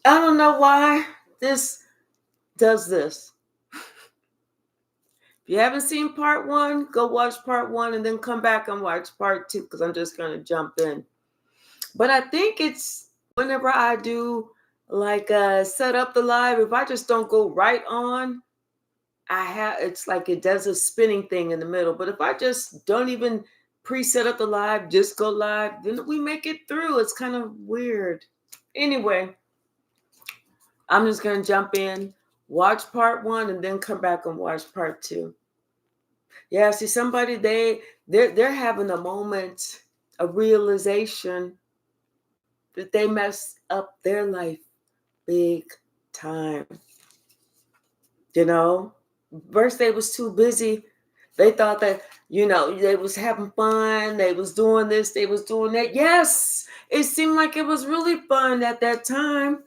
I don't know why this does this. If you haven't seen part one, go watch part one and then come back and watch part two because I'm just going to jump in. But I think it's whenever I do like set up the live, if I just don't go right on, it's like it does a spinning thing in the middle. But if I just don't even pre-set up the live, just go live, then we make it through. It's kind of weird. Anyway, I'm just going to jump in, watch part one, and then come back and watch part two. Yeah, see, somebody they're having a moment, a realization that they messed up their life big time. You know, first they was too busy. They thought that they was having fun. They was doing this. They was doing that. Yes, it seemed like it was really fun at that time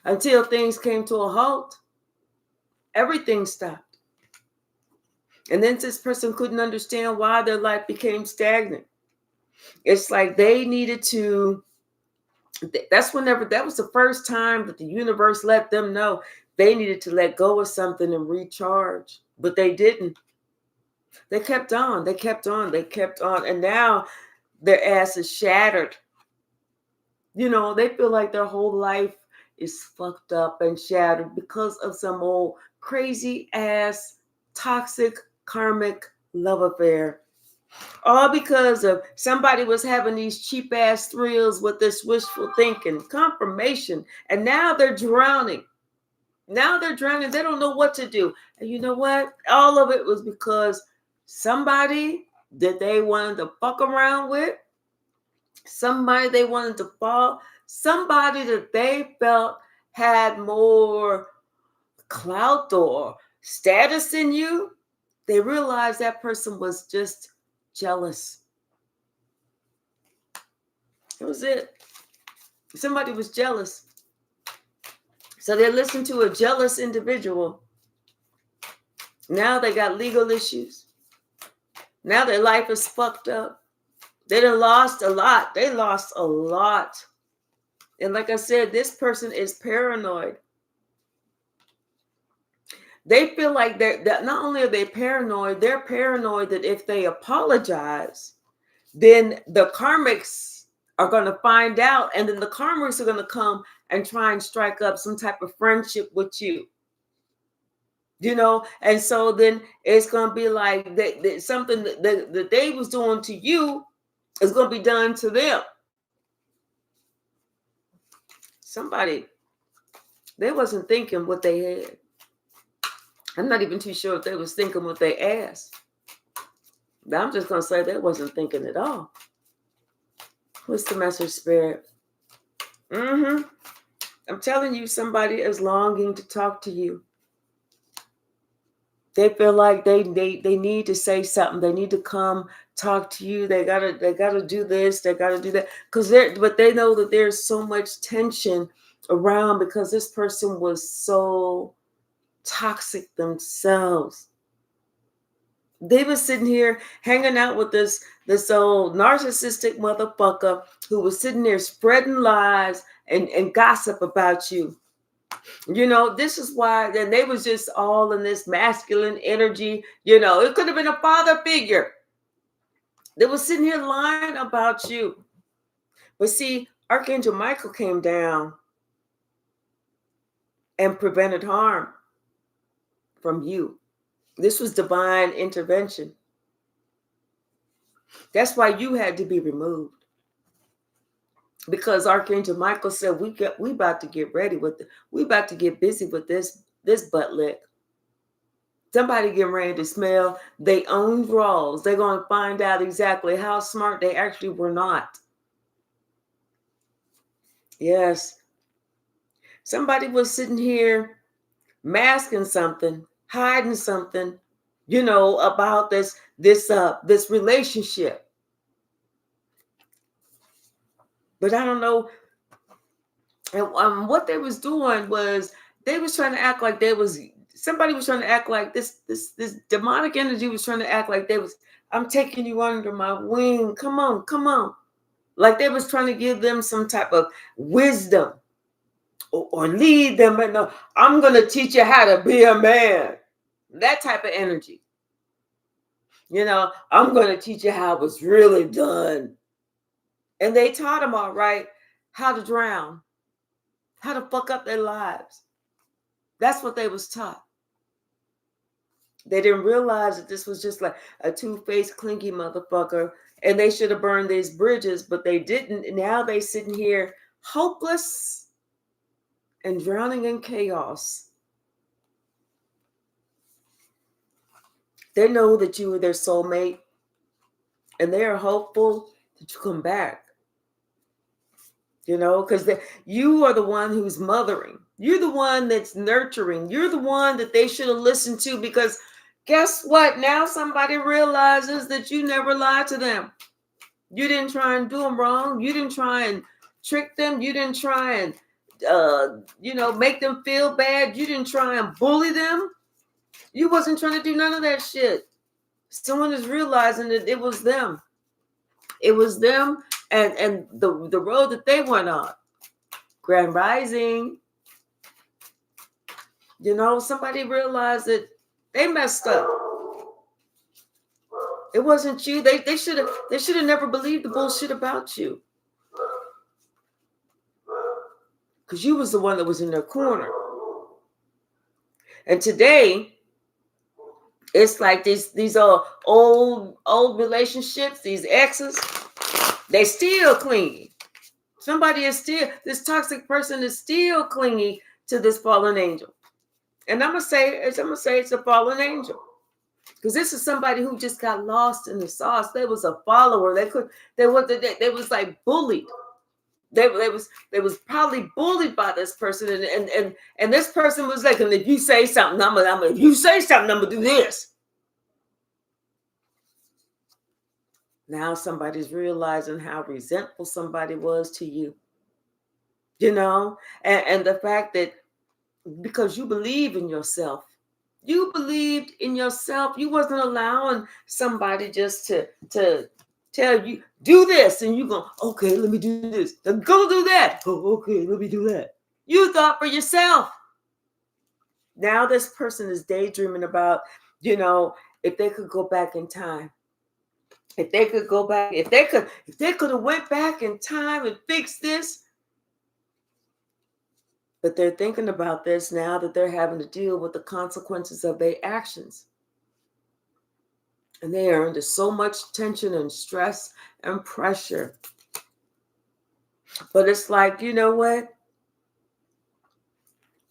until things came to a halt. Everything stopped. And then this person couldn't understand why their life became stagnant. It's like they needed to, that was the first time that the universe let them know they needed to let go of something and recharge. But they didn't. They kept on. They kept on. They kept on. And now their ass is shattered. They feel like their whole life is fucked up and shattered because of some old crazy ass toxic karmic love affair. All because of somebody was having these cheap ass thrills with this wishful thinking, confirmation, and now they're drowning. Now they're drowning. They don't know what to do. And you know what? All of it was because somebody that they wanted to fuck around with, somebody they wanted to fall, somebody that they felt had more clout or status than you, they realized that person was just jealous. That was it. Somebody was jealous. So they listened to a jealous individual. Now they got legal issues. Now their life is fucked up. They done lost a lot. They lost a lot. And like I said, this person is paranoid. They feel like that not only are they paranoid, they're paranoid that if they apologize, then the karmics are going to find out, and then the karmics are going to come and try and strike up some type of friendship with you. And so then it's going to be like something that they was doing to you is going to be done to them. Somebody, they wasn't thinking what they had. I'm not even too sure if they was thinking what they asked. But I'm just going to say they wasn't thinking at all. What's the message, Spirit? I'm telling you, somebody is longing to talk to you. They feel like they need to say something. They need to come talk to you. They gotta do this. They gotta do that. But they know that there's so much tension around because this person was so toxic themselves. They were sitting here hanging out with this old narcissistic motherfucker who was sitting there spreading lies and gossip about you. This is why then they was just all in this masculine energy. It could have been a father figure. They was sitting here lying about you. But see, Archangel Michael came down and prevented harm from you. This was divine intervention. That's why you had to be removed. Because Archangel Michael said, we about to get ready with it. We about to get busy with this butt lick. Somebody getting ready to smell their own draws. They're going to find out exactly how smart they actually were not. Yes. Somebody was sitting here masking something, hiding something, about this relationship. But I don't know. And what they was doing was they was trying to act like somebody was trying to act like this demonic energy was trying to act like I'm taking you under my wing. Come on. Like they was trying to give them some type of wisdom. or lead them. And I'm going to teach you how to be a man. That type of energy. I'm going to teach you how it was really done. And they taught them all right how to drown, how to fuck up their lives. That's what they was taught. They didn't realize that this was just like a two-faced, clinky motherfucker, and they should have burned these bridges, but they didn't. And now they sitting here hopeless and drowning in chaos. They know that you are their soulmate, and they are hopeful that you come back. Because you are the one who's mothering. You're the one that's nurturing. You're the one that they should have listened to, because guess what? Now somebody realizes that you never lied to them. You didn't try and do them wrong. You didn't try and trick them. You didn't try and, make them feel bad. You didn't try and bully them. You wasn't trying to do none of that shit. Someone is realizing that it was them. It was them and the road that they went on. Grand Rising. Somebody realized that they messed up. It wasn't you. They should have never believed the bullshit about you. Because you was the one that was in their corner. And today, it's like these old relationships, these exes, they still clingy. This toxic person is still clingy to this fallen angel. And I'm gonna say it's a fallen angel. Because this is somebody who just got lost in the sauce. They was a follower. They was like bullied. They was probably bullied by this person, and this person was like, and if you say something, I'm gonna do this. Now somebody's realizing how resentful somebody was to you. And the fact that because you believe in yourself. You believed in yourself. You wasn't allowing somebody just to tell you, do this, and you go, okay, let me do this. Then go do that. Oh, okay, let me do that. You thought for yourself. Now this person is daydreaming about, if they could go back in time. If they could go back, if they could have went back in time and fixed this. But they're thinking about this now that they're having to deal with the consequences of their actions. And they are under so much tension and stress and pressure. But it's like, you know what?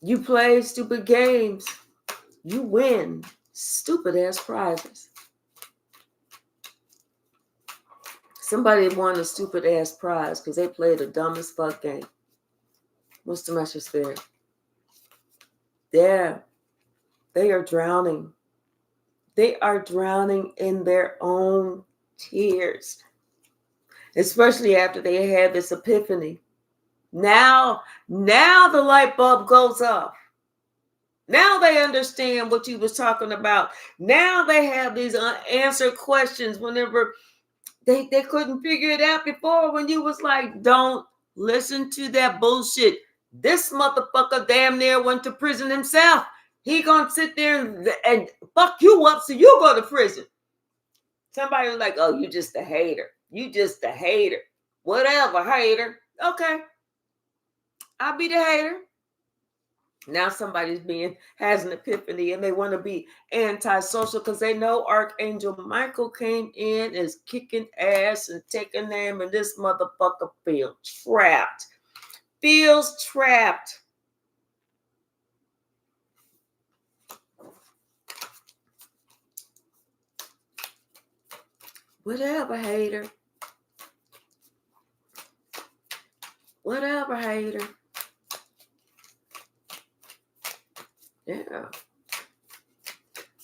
You play stupid games. You win stupid ass prizes. Somebody won a stupid ass prize because they played a dumb as fuck game. What's the message there? Yeah, they are drowning. They are drowning in their own tears, especially after they had this epiphany. Now the light bulb goes off. Now they understand what you was talking about. Now they have these unanswered questions whenever they couldn't figure it out before, when you was like, don't listen to that bullshit. This motherfucker damn near went to prison himself. He gonna sit there and fuck you up so you go to prison. Somebody was like, oh, you just a hater. You just a hater. Whatever, hater. Okay. I'll be the hater. Now somebody's has an epiphany and they want to be antisocial because they know Archangel Michael came in, is kicking ass and taking them, and this motherfucker feels trapped. Whatever, hater. Whatever, hater. Yeah.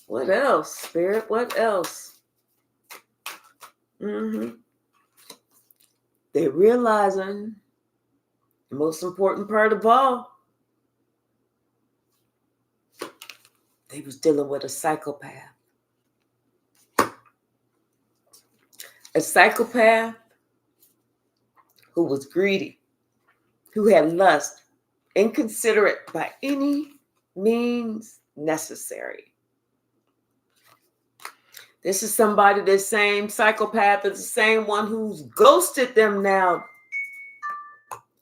What else, Spirit? What else? They're realizing the most important part of all, they was dealing with a psychopath. A psychopath who was greedy, who had lust, Inconsiderate by any means necessary. This is somebody, the same psychopath is the same one who's ghosted them now.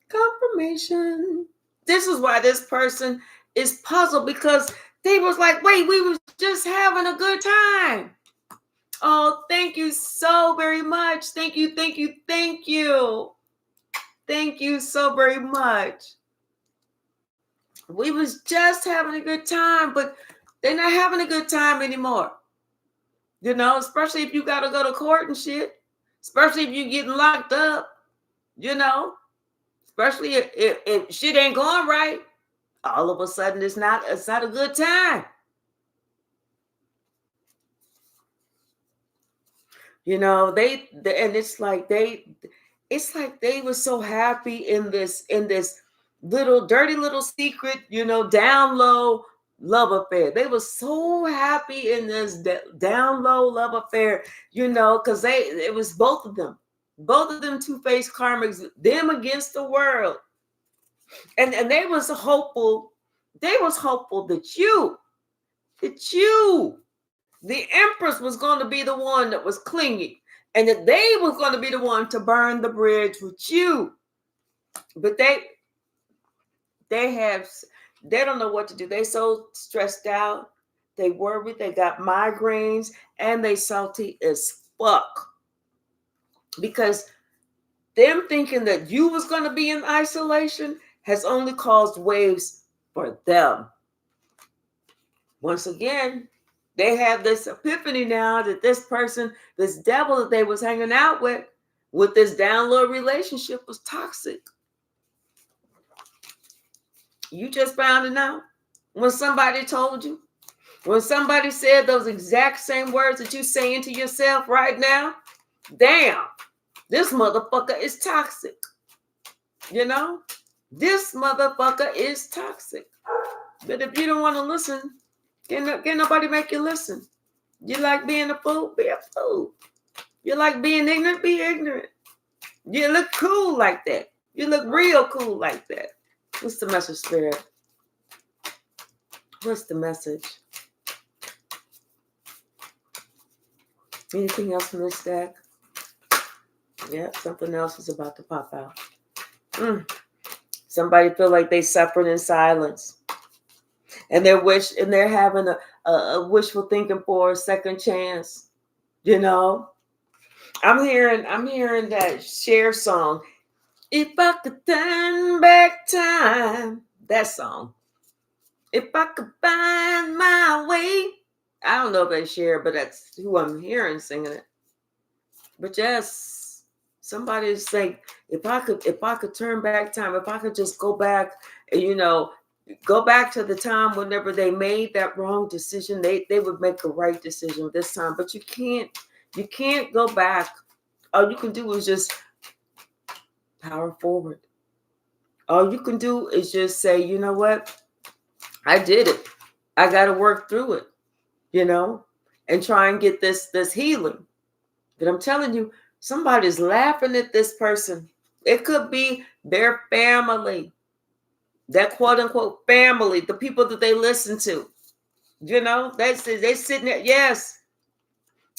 Confirmation. This is why this person is puzzled, because they was like, wait, we was just having a good time. Oh, thank you so very much. Thank you, thank you, thank you. Thank you so very much. We was just having a good time, but they're not having a good time anymore. You know, especially if you got to go to court and shit. Especially if you're getting locked up, you know. Especially if shit ain't going right. All of a sudden, it's not a good time. You know, and it's like they were so happy in this little dirty little secret, you know, down low love affair. They were so happy in this down low love affair, you know, because it was both of them two-faced karmics, them against the world, and they was hopeful. They was hopeful that you, the Empress, was going to be the one that was clingy, and that they was going to be the one to burn the bridge with you. But they don't know what to do. They so stressed out, they worried, they got migraines, and they salty as fuck. Because them thinking that you was going to be in isolation has only caused waves for them. Once again, they have this epiphany now that this person, this devil that they was hanging out with this download relationship, was toxic. You just found it out when somebody told you, when somebody said those exact same words that you saying to yourself right now. Damn, this motherfucker is toxic. You know, this motherfucker is toxic. But if you don't want to listen, can't nobody make you listen. You like being a fool? Be a fool. You like being ignorant? Be ignorant. You look cool like that. You look real cool like that. What's the message, Spirit? What's the message? Anything else in this deck? Yep, something else is about to pop out. Somebody feel like they suffered in silence. And they're having a wishful thinking for a second chance. You know? I'm hearing that Cher song. If I could turn back time. That song. If I could find my way. I don't know if that's Cher, but that's who I'm hearing singing it. But yes, somebody's saying, if I could turn back time, if I could just go back and, you know, go back to the time whenever they made that wrong decision, they would make the right decision this time. But you can't go back. All you can do is just power forward. All you can do is just say, you know what? I did it. I got to work through it, you know, and try and get this healing. But I'm telling you, somebody's laughing at this person. It could be their family, that quote unquote family, the people that they listen to. You know, they sitting there. Yes,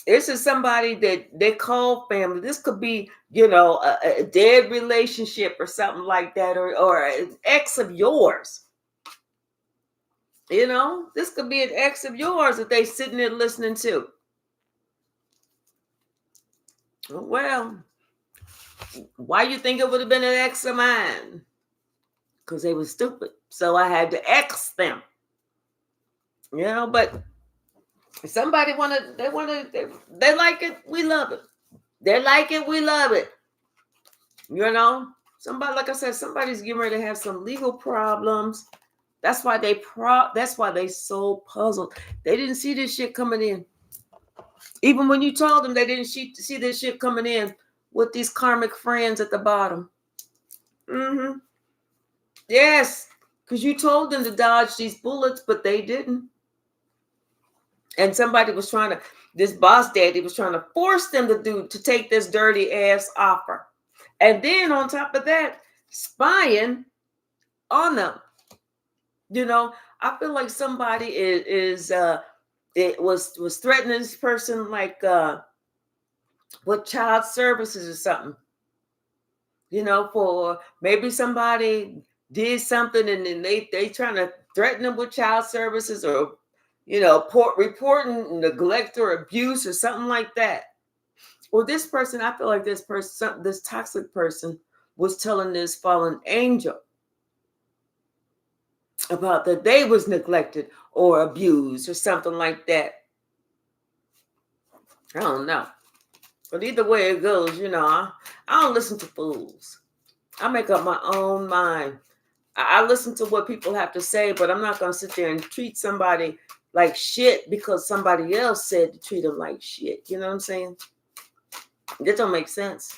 this is somebody that they call family. This could be, you know, a dead relationship or something like that, or an ex of yours. You know, this could be an ex of yours that they sitting there listening to. Well, why you think it would have been an ex of mine? Because they were stupid. So I had to X them. You know, but somebody they like it, we love it. They like it, we love it. You know, somebody, like I said, somebody's getting ready to have some legal problems. That's why they so puzzled. They didn't see this shit coming in. Even when you told them, they didn't see this shit coming in with these karmic friends at the bottom. Yes, because you told them to dodge these bullets, but they didn't. And somebody was this boss daddy was trying to force them to take this dirty ass offer. And then on top of that, spying on them. I feel like somebody it was threatening this person like with child services or something. For maybe somebody did something and then they trying to threaten them with child services or reporting neglect or abuse or something like that. Well, this person, I feel like this toxic person was telling this fallen angel about that they was neglected or abused or something like that. I don't know. But either way it goes, I don't listen to fools. I make up my own mind. I listen to what people have to say, but I'm not going to sit there and treat somebody like shit because somebody else said to treat them like shit. You know what I'm saying? That don't make sense.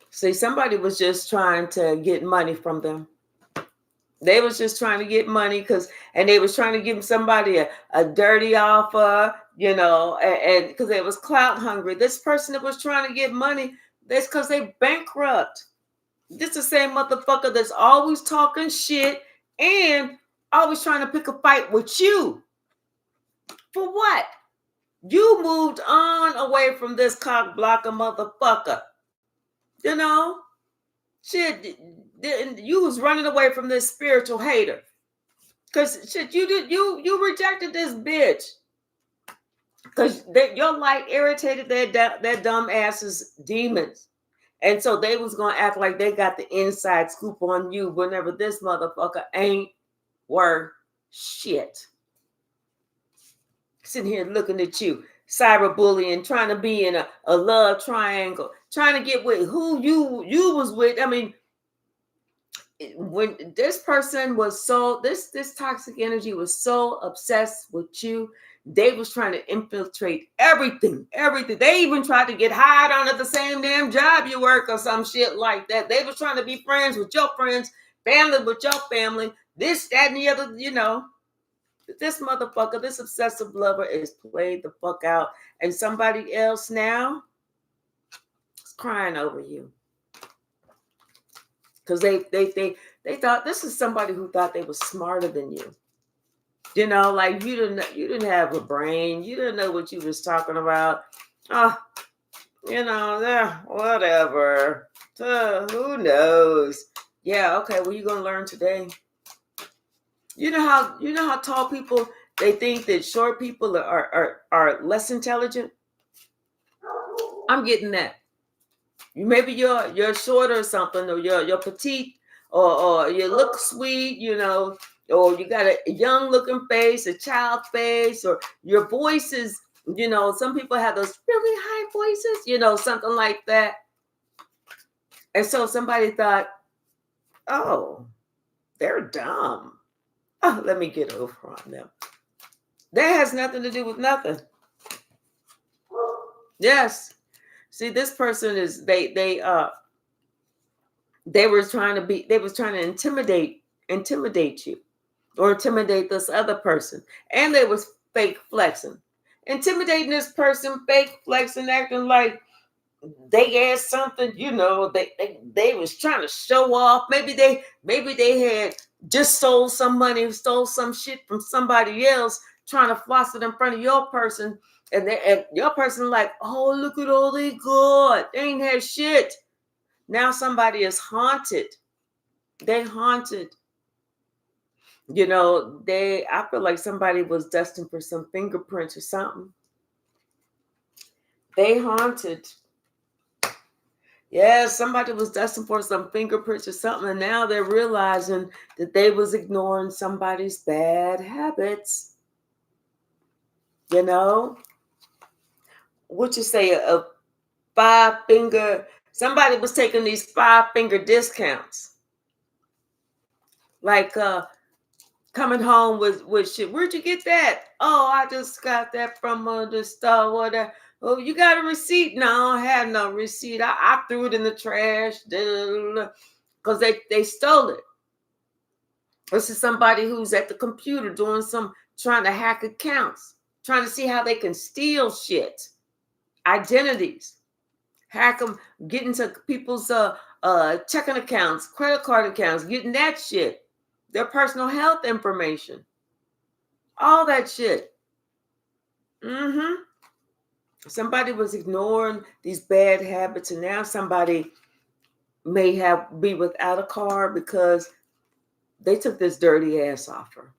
See, somebody was just trying to get money from them. They was just trying to get money and they was trying to give somebody a dirty offer, and because they was clout hungry. This person that was trying to get money, that's because they bankrupt. This the same motherfucker that's always talking shit and always trying to pick a fight with you. For what? You moved on away from this cock blocker motherfucker. Shit, you was running away from this spiritual hater. Cause shit, you rejected this bitch. Cause your light irritated their dumb asses demons. And so they was gonna act like they got the inside scoop on you whenever this motherfucker ain't worth shit. Sitting here looking at you, cyberbullying, trying to be in a love triangle, trying to get with who you was with. I mean, when this person was this toxic energy was so obsessed with you, they was trying to infiltrate everything. They even tried to get hired on at the same damn job you work or some shit like that. They was trying to be friends with your friends, family with your family, this, that, and the other, This motherfucker, this obsessive lover is played the fuck out. And somebody else now is crying over you. Because they thought this is somebody who thought they was smarter than you. Like you didn't have a brain. You didn't know what you was talking about. Whatever. Who knows? Yeah, okay, well, you're gonna learn today. You know how tall people, they think that short people are less intelligent? I'm getting that. Maybe you're shorter or something, or you're petite, or you look sweet, or you got a young looking face, a child face, or your voice is, some people have those really high voices, something like that. And so somebody thought, oh, they're dumb. Oh, let me get over on them. That has nothing to do with nothing. Yes. See, this person is they was trying to intimidate you or intimidate this other person. And they was fake flexing. Intimidating this person, fake flexing, acting like they had something, they was trying to show off. Maybe they had just stole some money, stole some shit from somebody else, trying to floss it in front of your person. And your person like, oh, look at all they got. They ain't had shit. Now somebody is haunted. They haunted. I feel like somebody was destined for some fingerprints or something. They haunted. Yeah, somebody was destined for some fingerprints or something, and now they're realizing that they was ignoring somebody's bad habits. What you say, a 5-finger, somebody was taking these 5-finger discounts. Like coming home with shit. Where'd you get that? Oh, I just got that from the store, whatever. Oh, you got a receipt? No, I had no receipt. I threw it in the trash because they stole it. This is somebody who's at the computer trying to hack accounts, trying to see how they can steal shit, identities, hack them, get into people's checking accounts, credit card accounts, getting that shit, their personal health information, all that shit. Somebody was ignoring these bad habits, and now somebody may be without a car because they took this dirty ass off her,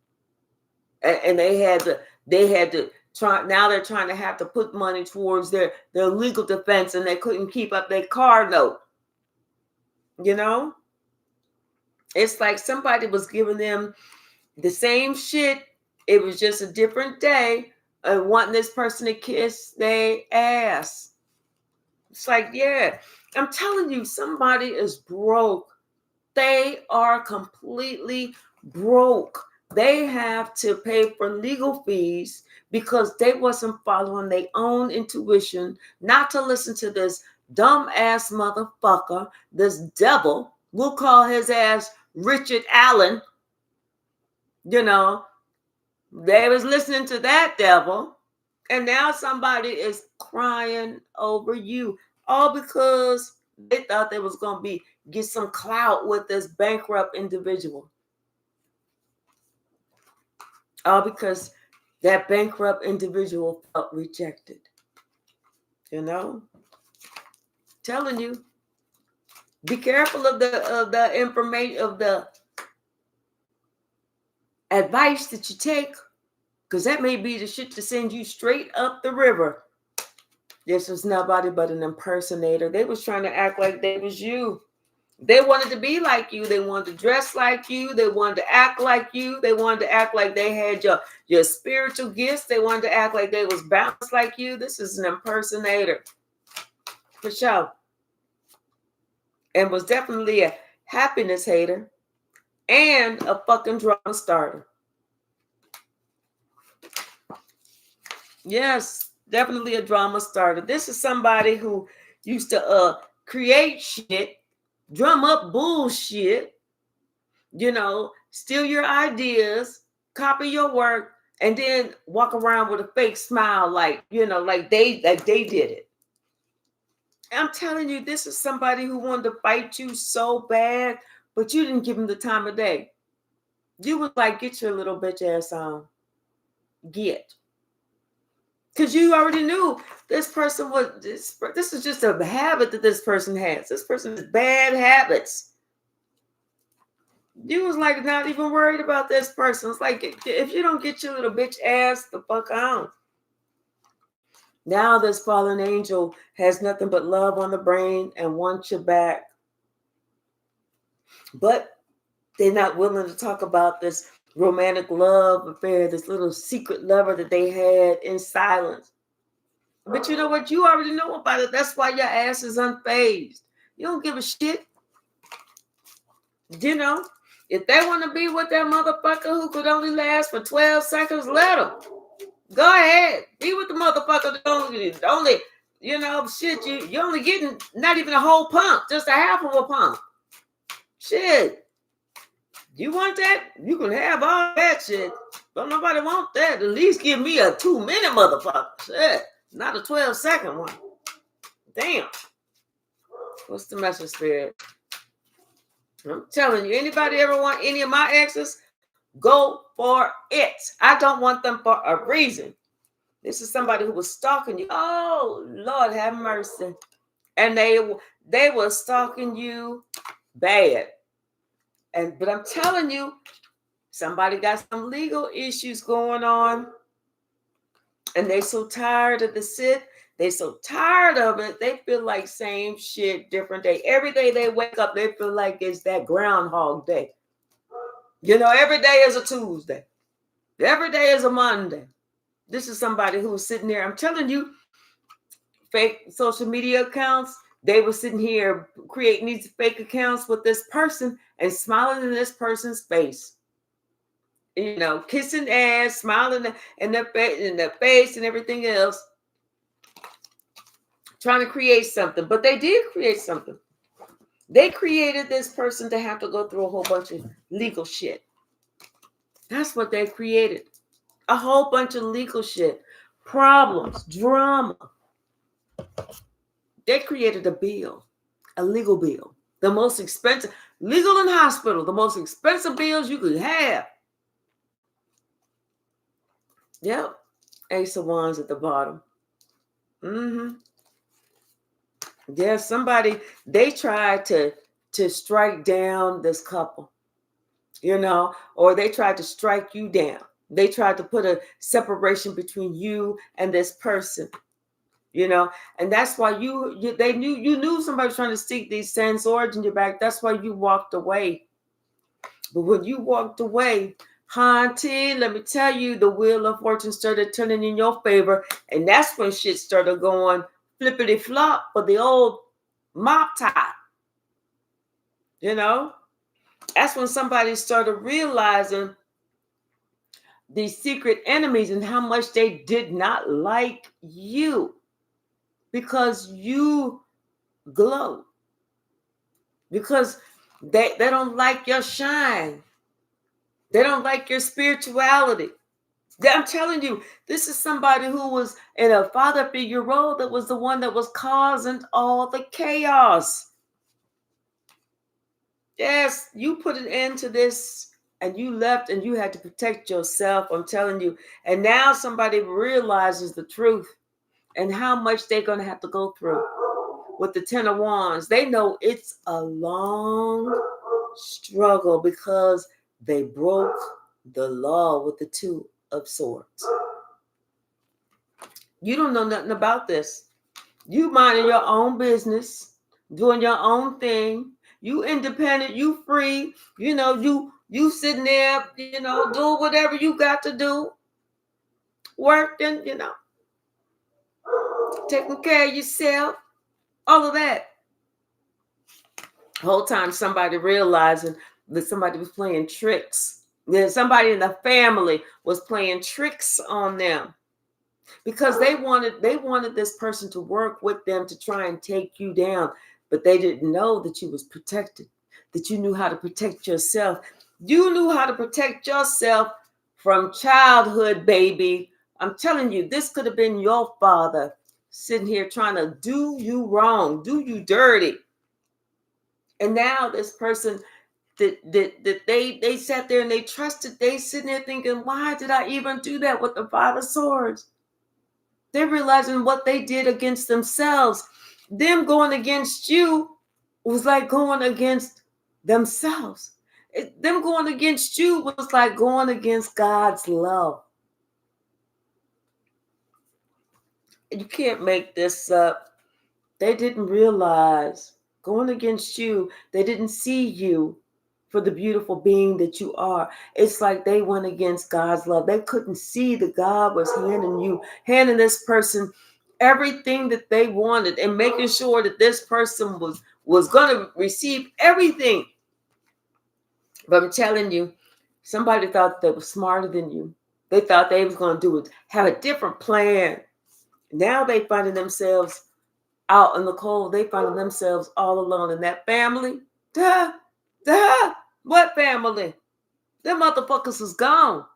and they had to try. Now they're trying to have to put money towards their legal defense, and they couldn't keep up their car note. You know, it's like somebody was giving them the same shit. It was just a different day, and wanting this person to kiss their ass. It's like, yeah, I'm telling you, somebody is broke. They are completely broke. They have to pay for legal fees because they wasn't following their own intuition, not to listen to this dumb ass motherfucker, this devil. We'll call his ass Richard Allen. You know, they was listening to that devil, and now somebody is crying over you, all because they thought they was going to get some clout with this bankrupt individual. All because that bankrupt individual felt rejected. You know? Telling you, be careful of the information, of the advice that you take, because that may be the shit to send you straight up the river. This was nobody but an impersonator. They was trying to act like they was you. They wanted to be like you. They wanted to dress like you. They wanted to act like you. They wanted to act like they had your spiritual gifts. They wanted to act like they was balanced like you. This is an impersonator. For sure. And was definitely a happiness hater and a fucking drama starter. Yes, definitely a drama starter. This is somebody who used to create shit, drum up bullshit, you know, steal your ideas, copy your work, and then walk around with a fake smile like, you know, like they did it. I'm telling you, this is somebody who wanted to fight you so bad, but you didn't give him the time of day. You was like, get your little bitch ass on. Get. Because you already knew this person was, this is just a habit that this person has. This person has bad habits. You was like not even worried about this person. It's like, if you don't get your little bitch ass the fuck on. Now this fallen angel has nothing but love on the brain and wants you back. But they're not willing to talk about this romantic love affair, this little secret lover that they had in silence. But you know what? You already know about it. That's why your ass is unfazed. You don't give a shit. You know, if they want to be with that motherfucker who could only last for 12 seconds, let them. Go ahead. Be with the motherfucker that only, you know, shit, you're only getting not even a whole pump, just a half of a pump. Shit. You want that? You can have all that shit. Don't nobody want that. At least give me a 2-minute motherfucker. Shit. Not a 12-second one. Damn. What's the message, Spirit? I'm telling you, anybody ever want any of my exes? Go for it. I don't want them for a reason. This is somebody who was stalking you. Oh, Lord have mercy. And they were stalking you bad. But I'm telling you, somebody got some legal issues going on. And they so tired of the shit. They so tired of it. They feel like same shit, different day. Every day they wake up, they feel like it's that Groundhog Day. You know, every day is a Tuesday. Every day is a Monday. This is somebody who's sitting there. I'm telling you, fake social media accounts. They were sitting here creating these fake accounts with this person and smiling in this person's face. You know, kissing ass, smiling in their face and everything else. Trying to create something. But they did create something. They created this person to have to go through a whole bunch of legal shit. That's what they created. A whole bunch of legal shit. Problems, drama. They created a bill, a legal bill. The most expensive, legal and hospital, the most expensive bills you could have. Yep. Ace of Wands at the bottom. Mm-hmm. Yeah, somebody, they tried to strike down this couple, or they tried to strike you down. They tried to put a separation between you and this person, and that's why you knew somebody was trying to stick these sand swords in your back. That's why you walked away. But when you walked away, Hunty, let me tell you, the wheel of fortune started turning in your favor. And that's when shit started going flippity flop for the old mop top. That's when somebody started realizing these secret enemies and how much they did not like you because you glow. Because they don't like your shine. They don't like your spirituality. I'm telling you, this is somebody who was in a father figure role that was the one that was causing all the chaos. Yes, you put an end to this and you left and you had to protect yourself. I'm telling you. And now somebody realizes the truth and how much they're going to have to go through with the Ten of Wands. They know it's a long struggle because they broke the law with the Two of Swords. You don't know nothing about this. You minding your own business, doing your own thing. You independent, you free. You sitting there, doing whatever you got to do. Working, taking care of yourself. All of that. Whole time somebody realizing that somebody was playing tricks. That somebody in the family was playing tricks on them. Because they wanted this person to work with them to try and take you down, but they didn't know that you was protected, that you knew how to protect yourself. You knew how to protect yourself from childhood, baby. I'm telling you, this could have been your father sitting here trying to do you wrong, do you dirty. And now this person that they sat there and they trusted, they sitting there thinking, why did I even do that with the Five of Swords? They're realizing what they did against themselves. Them going against you was like going against themselves. Them going against you was like going against God's love. You can't make this up. They didn't realize going against you, they didn't see you for the beautiful being that you are. It's like they went against God's love. They couldn't see that God was handing this person everything that they wanted and making sure that this person was going to receive everything. But I'm telling you, somebody thought they were smarter than you. They thought they was going to do it, have a different plan. Now they finding themselves out in the cold. They finding themselves all alone in that family. What family? Them motherfuckers is gone.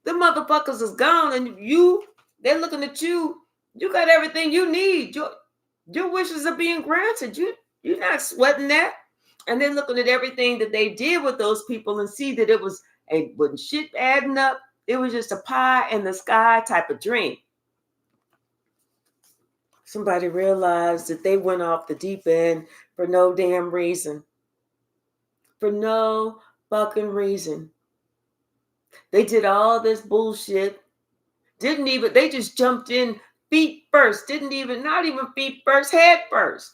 Them motherfuckers is gone, and they're looking at you. You got everything you need. Your wishes are being granted. You're not sweating that. And they're looking at everything that they did with those people and see that it wasn't shit adding up. It was just a pie in the sky type of dream. Somebody realized that they went off the deep end for no damn reason. For no fucking reason. They did all this bullshit. They just jumped in feet first. Not even feet first, head first.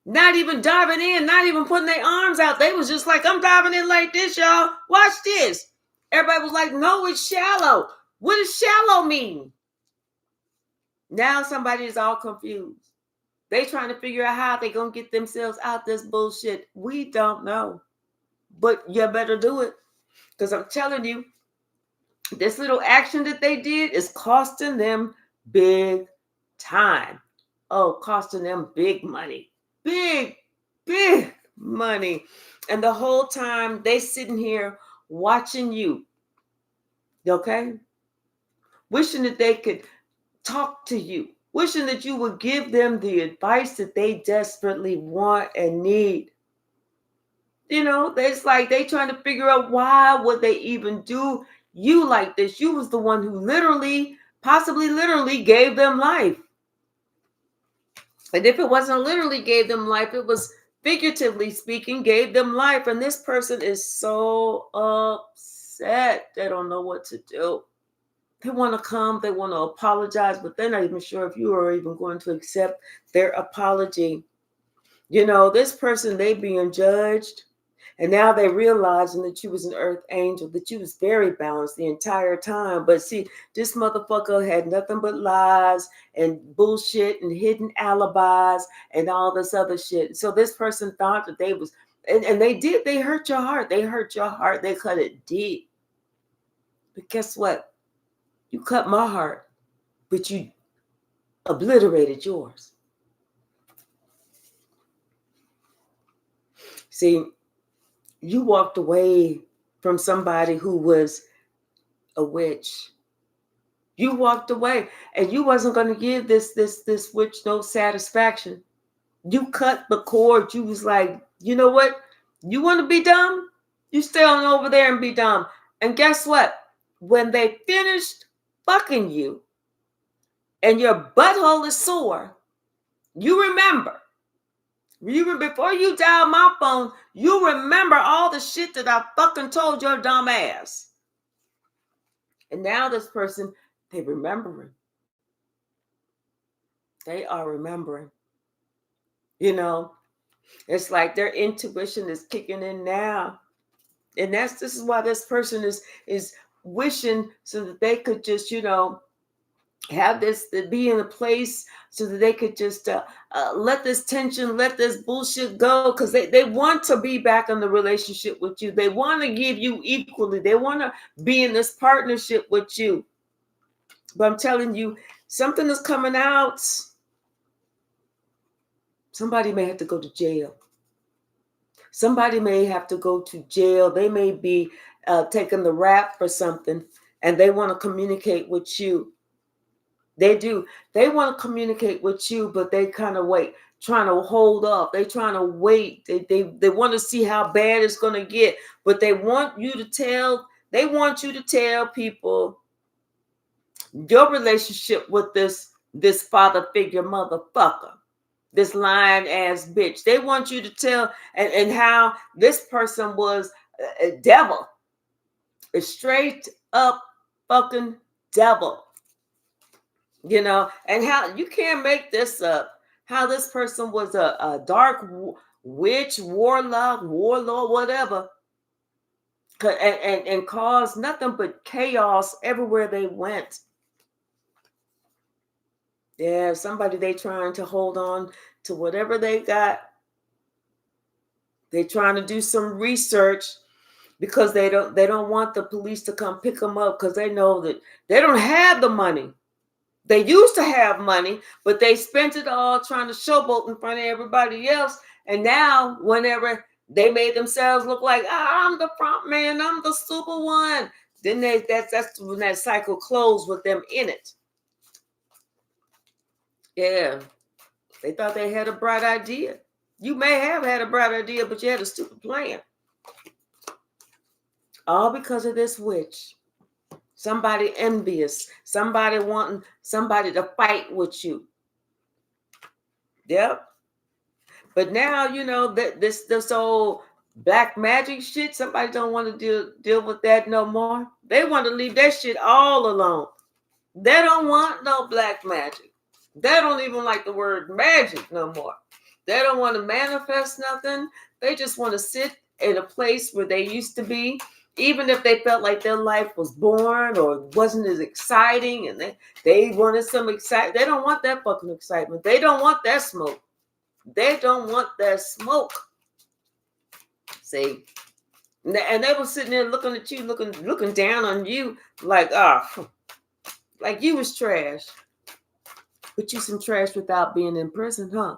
Not even diving in, not even putting their arms out. They was just like, I'm diving in like this, y'all. Watch this. Everybody was like, no, it's shallow. What does shallow mean? Now somebody is all confused. They trying to figure out how they going to get themselves out this bullshit. We don't know. But you better do it. Because I'm telling you, this little action that they did is costing them big time. Oh, costing them big money. Big money. And the whole time they sitting here watching you. Okay? Wishing that they could talk to you. Wishing that you would give them the advice that they desperately want and need. It's like they trying to figure out why would they even do you like this. You was the one who possibly literally gave them life. And if it wasn't literally gave them life, it was figuratively speaking gave them life. And this person is so upset. They don't know what to do. They want to come, they want to apologize, but they're not even sure if you are even going to accept their apology. This person, they being judged. And now they realizing that you was an earth angel, that you was very balanced the entire time. But see, this motherfucker had nothing but lies and bullshit and hidden alibis and all this other shit. So this person thought that they was, and they hurt your heart. They hurt your heart. They cut it deep. But guess what? You cut my heart, but you obliterated yours. See, you walked away from somebody who was a witch. You walked away and you wasn't going to give this witch no satisfaction. You cut the cord. You was like, you know what? You want to be dumb? You stay on over there and be dumb. And guess what? When they finished fucking you and your butthole is sore, you remember. Before you dial my phone, you remember all the shit that I fucking told your dumb ass. And now this person, they remembering. They are remembering. It's like their intuition is kicking in now. And this is why this person is wishing so that they could just, have this, be in a place so that they could just let this tension, let this bullshit go, because they want to be back in the relationship with you. They want to give you equally. They want to be in this partnership with you. But I'm telling you, something is coming out. Somebody may have to go to jail. Somebody may have to go to jail. They may be taking the rap for something, and they want to communicate with you. They do. They want to communicate with you, but they kind of wait, trying to hold up. They trying to wait. They want to see how bad it's going to get, but they want you to tell people your relationship with this father figure motherfucker, this lying ass bitch. They want you to tell and how this person was a devil, a straight up fucking devil. And how you can't make this up. How this person was a dark witch, warlock, warlord, whatever, and caused nothing but chaos everywhere they went. Yeah, somebody they trying to hold on to whatever they got. They trying to do some research because they don't want the police to come pick them up because they know that they don't have the money. They used to have money, but they spent it all trying to showboat in front of everybody else. And now, whenever they made themselves look like, I'm the front man, I'm the super one, then that's when that cycle closed with them in it. Yeah, they thought they had a bright idea. You may have had a bright idea, but you had a stupid plan. All because of this witch. Somebody envious, somebody wanting somebody to fight with you. Yep. But now, that this old black magic shit, somebody don't want to deal with that no more. They want to leave that shit all alone. They don't want no black magic. They don't even like the word magic no more. They don't want to manifest nothing. They just want to sit in a place where they used to be. Even if they felt like their life was boring or wasn't as exciting and they wanted some excitement. They don't want that fucking excitement. They don't want that smoke. They don't want that smoke. See? And they were sitting there looking at you, looking down on you like, like you was trash. But you some trash without being in prison, huh?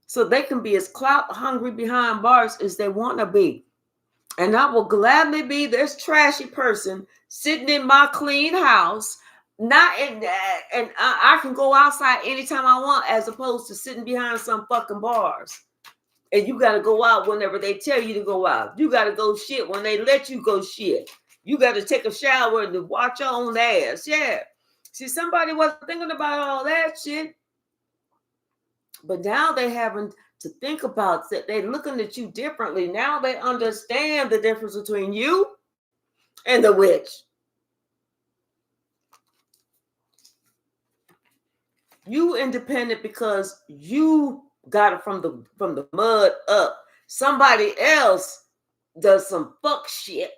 So they can be as clout hungry behind bars as they want to be. And I will gladly be this trashy person sitting in my clean house, not in and I can go outside anytime I want, as opposed to sitting behind some fucking bars. And you got to go out whenever they tell you to go out. You got to go shit when they let you go shit. You got to take a shower and watch your own ass. Yeah. See, somebody wasn't thinking about all that shit. But now they having to think about that. They're looking at you differently. Now they understand the difference between you and the witch. You independent because you got it from the mud up. Somebody else does some fuck shit.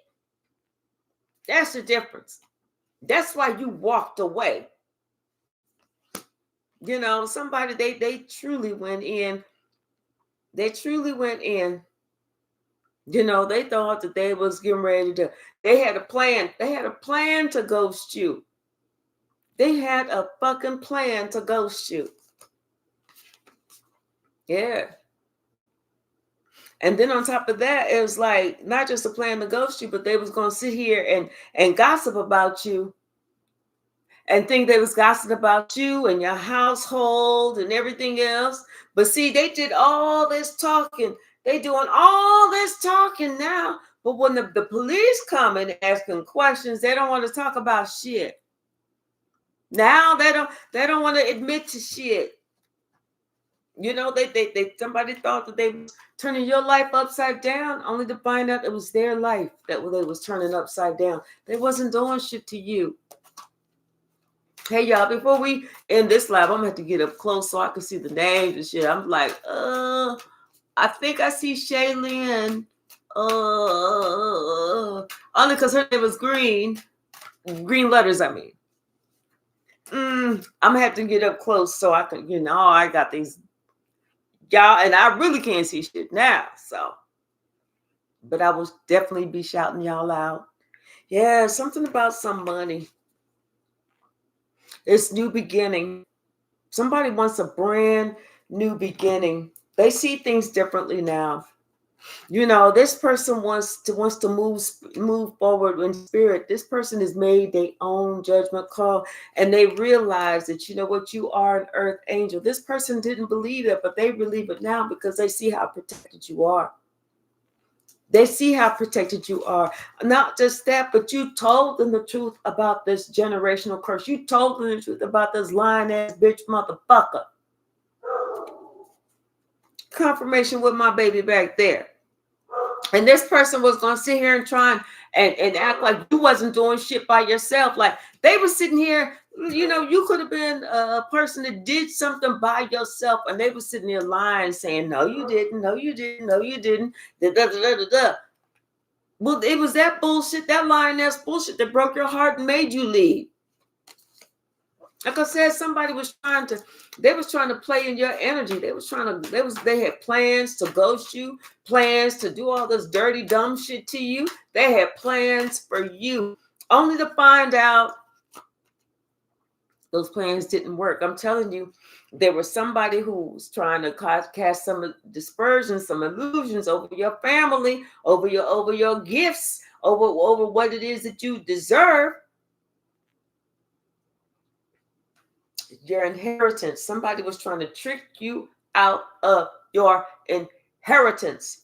That's the difference. That's why you walked away. You know, somebody they truly went in. They truly went in. You know, they thought that they was getting ready to. They had a plan. They had a plan to ghost you. They had a fucking plan to ghost you. Yeah. And then on top of that, it was like not just a plan to ghost you, but they was gonna sit here and gossip about you and think they was gossiping about you and your household and everything else. But see, they did all this talking. They doing all this talking now. But when the police come and asking questions, they don't want to talk about shit. Now they don't want to admit to shit. You know, they somebody thought that they was turning your life upside down, only to find out it was their life that they was turning upside down. They wasn't doing shit to you. Hey y'all, before we end this live, I'm gonna have to get up close so I can see the names and shit. I'm like, I think I see Shaylin. Only because her name was green. Green letters, I mean. I'm gonna have to get up close so I can, you know, I got these y'all, and I really can't see shit now. So, but I will definitely be shouting y'all out. Yeah, something about some money. It's new beginning. Somebody wants a brand new beginning. They see things differently now. You know, this person wants to move forward in spirit. This person has made their own judgment call, and they realize that, you know what, you are an earth angel. This person didn't believe it, but they believe it now because they see how protected you are. They see how protected you are. Not just that, but you told them the truth about this generational curse. You told them the truth about this lying ass bitch motherfucker. Confirmation with my baby back there. And this person was going to sit here and try and act like you wasn't doing shit by yourself. Like they were sitting here, you know, you could have been a person that did something by yourself, and they were sitting there lying, saying, no, you didn't, no, you didn't, no, you didn't. Da, da, da, da, da. Well, it was that bullshit, that lying ass bullshit that broke your heart and made you leave. Like I said, somebody was trying to play in your energy. They had plans to ghost you, plans to do all this dirty, dumb shit to you. They had plans for you, only to find out those plans didn't work. I'm telling you, there was somebody who was trying to cast some dispersion, some illusions over your family, over your gifts, over what it is that you deserve. Your inheritance. Somebody was trying to trick you out of your inheritance.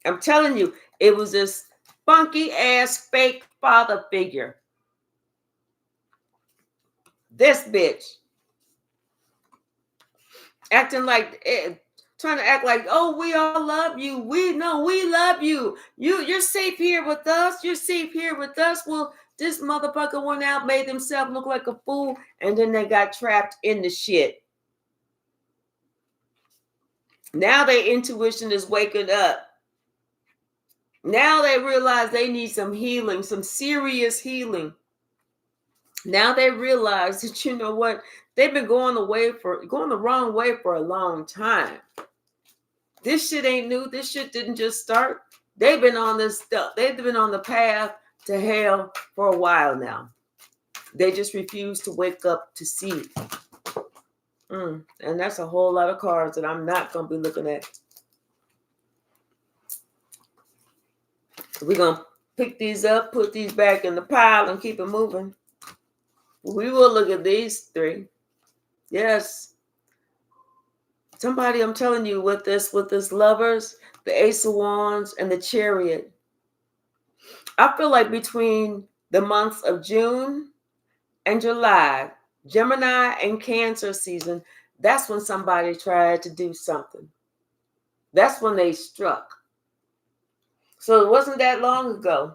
I'm telling you, it was this funky ass fake father figure. This bitch acting like trying to act like, oh, we all love you. We love you. You're safe here with us. You're safe here with us. Well, this motherfucker went out, made himself look like a fool, and then they got trapped in the shit. Now their intuition is waking up. Now they realize they need some healing, some serious healing. Now they realize that, you know what, they've been going the wrong way for a long time. This shit ain't new. This shit didn't just start. They've been on this stuff. They've been on the path to hell for a while now. They just refuse to wake up to see. And that's a whole lot of cards that I'm not going to be looking at. We're going to pick these up, put these back in the pile, and keep it moving. We will look at these three. Yes. Somebody, I'm telling you, with this Lovers, the Ace of Wands, and the Chariot, I feel like between the months of June and July, Gemini and Cancer season, that's when somebody tried to do something. That's when they struck. So it wasn't that long ago.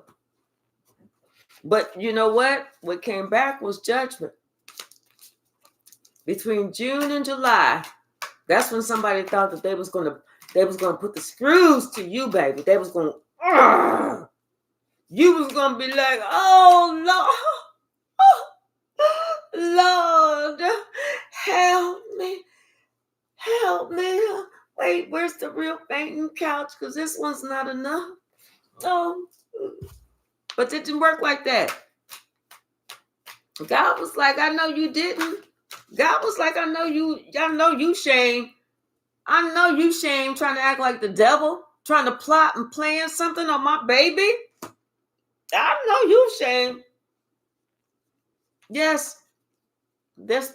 But you know what? What came back was judgment. Between June and July, that's when somebody thought that they was gonna put the screws to you, baby. They was gonna, you was gonna be like, oh Lord, Lord, help me. Wait, where's the real fainting couch? Because this one's not enough. Oh, but it didn't work like that. God was like, I know you didn't. God was like, I know you shame. I know you shame trying to act like the devil, trying to plot and plan something on my baby. I know you shame. Yes, this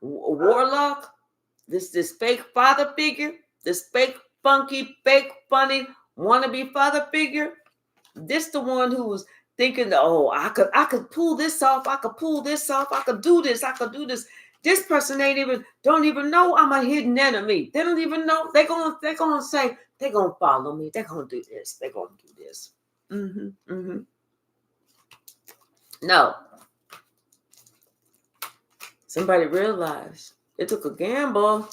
warlock, this fake father figure, this fake funky, fake funny wannabe father figure. This the one who was thinking, oh, I could pull this off. I could pull this off. I could do this. This person don't even know I'm a hidden enemy. They don't even know. They're gonna say, they're gonna follow me. They're gonna do this. They're gonna do this. No. Somebody realized it took a gamble.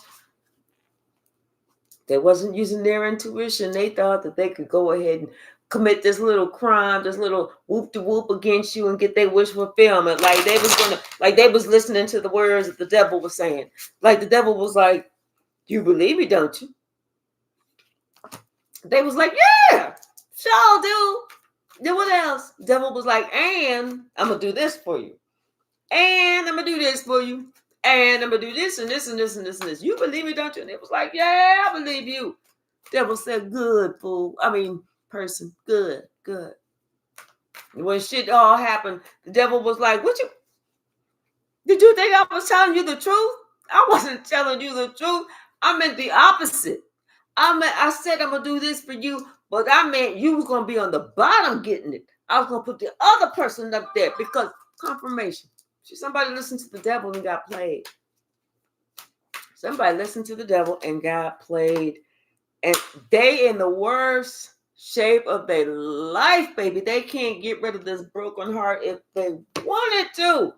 They wasn't using their intuition. They thought that they could go ahead and commit this little crime, this little whoop-de-whoop against you and get their wish fulfillment. Like they was listening to the words that the devil was saying. Like the devil was like, you believe me, don't you? They was like, yeah, sure do. Then what else? The devil was like, and I'm going to do this for you. And I'm going to do this for you. And I'm going to do this and this and this and this and this. You believe me, don't you? And it was like, yeah, I believe you. Devil said, good, fool. Person, good. When shit all happened, the devil was like, did you think I was telling you the truth? I wasn't telling you the truth. I meant the opposite. I said I'm going to do this for you, but I meant you was going to be on the bottom getting it. I was going to put the other person up there because confirmation. Somebody listened to the devil and got played. Somebody listened to the devil and got played. And they in the worst shape of their life, baby. They can't get rid of this broken heart if they wanted to.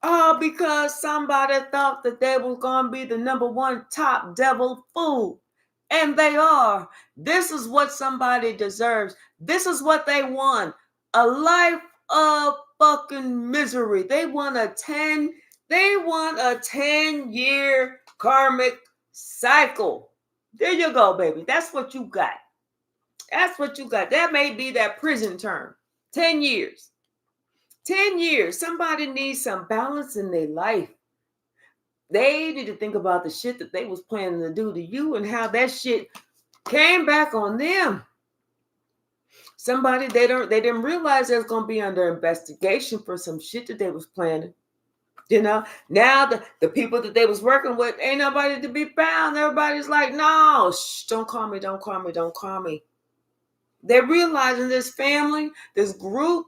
All because somebody thought that they were going to be the number one top devil fool. And they are. This is what somebody deserves. This is what they want. A life of fucking misery. They want a 10-year karmic cycle. There you go, baby. That's what you got. That may be that prison term. 10 years. 10 years. Somebody needs some balance in their life. They need to think about the shit that they was planning to do to you and how that shit came back on them. Somebody, they didn't realize they was going to be under investigation for some shit that they was planning. You know, now the people that they was working with, ain't nobody to be found. Everybody's like, no, shh, don't call me. They're realizing this family, this group,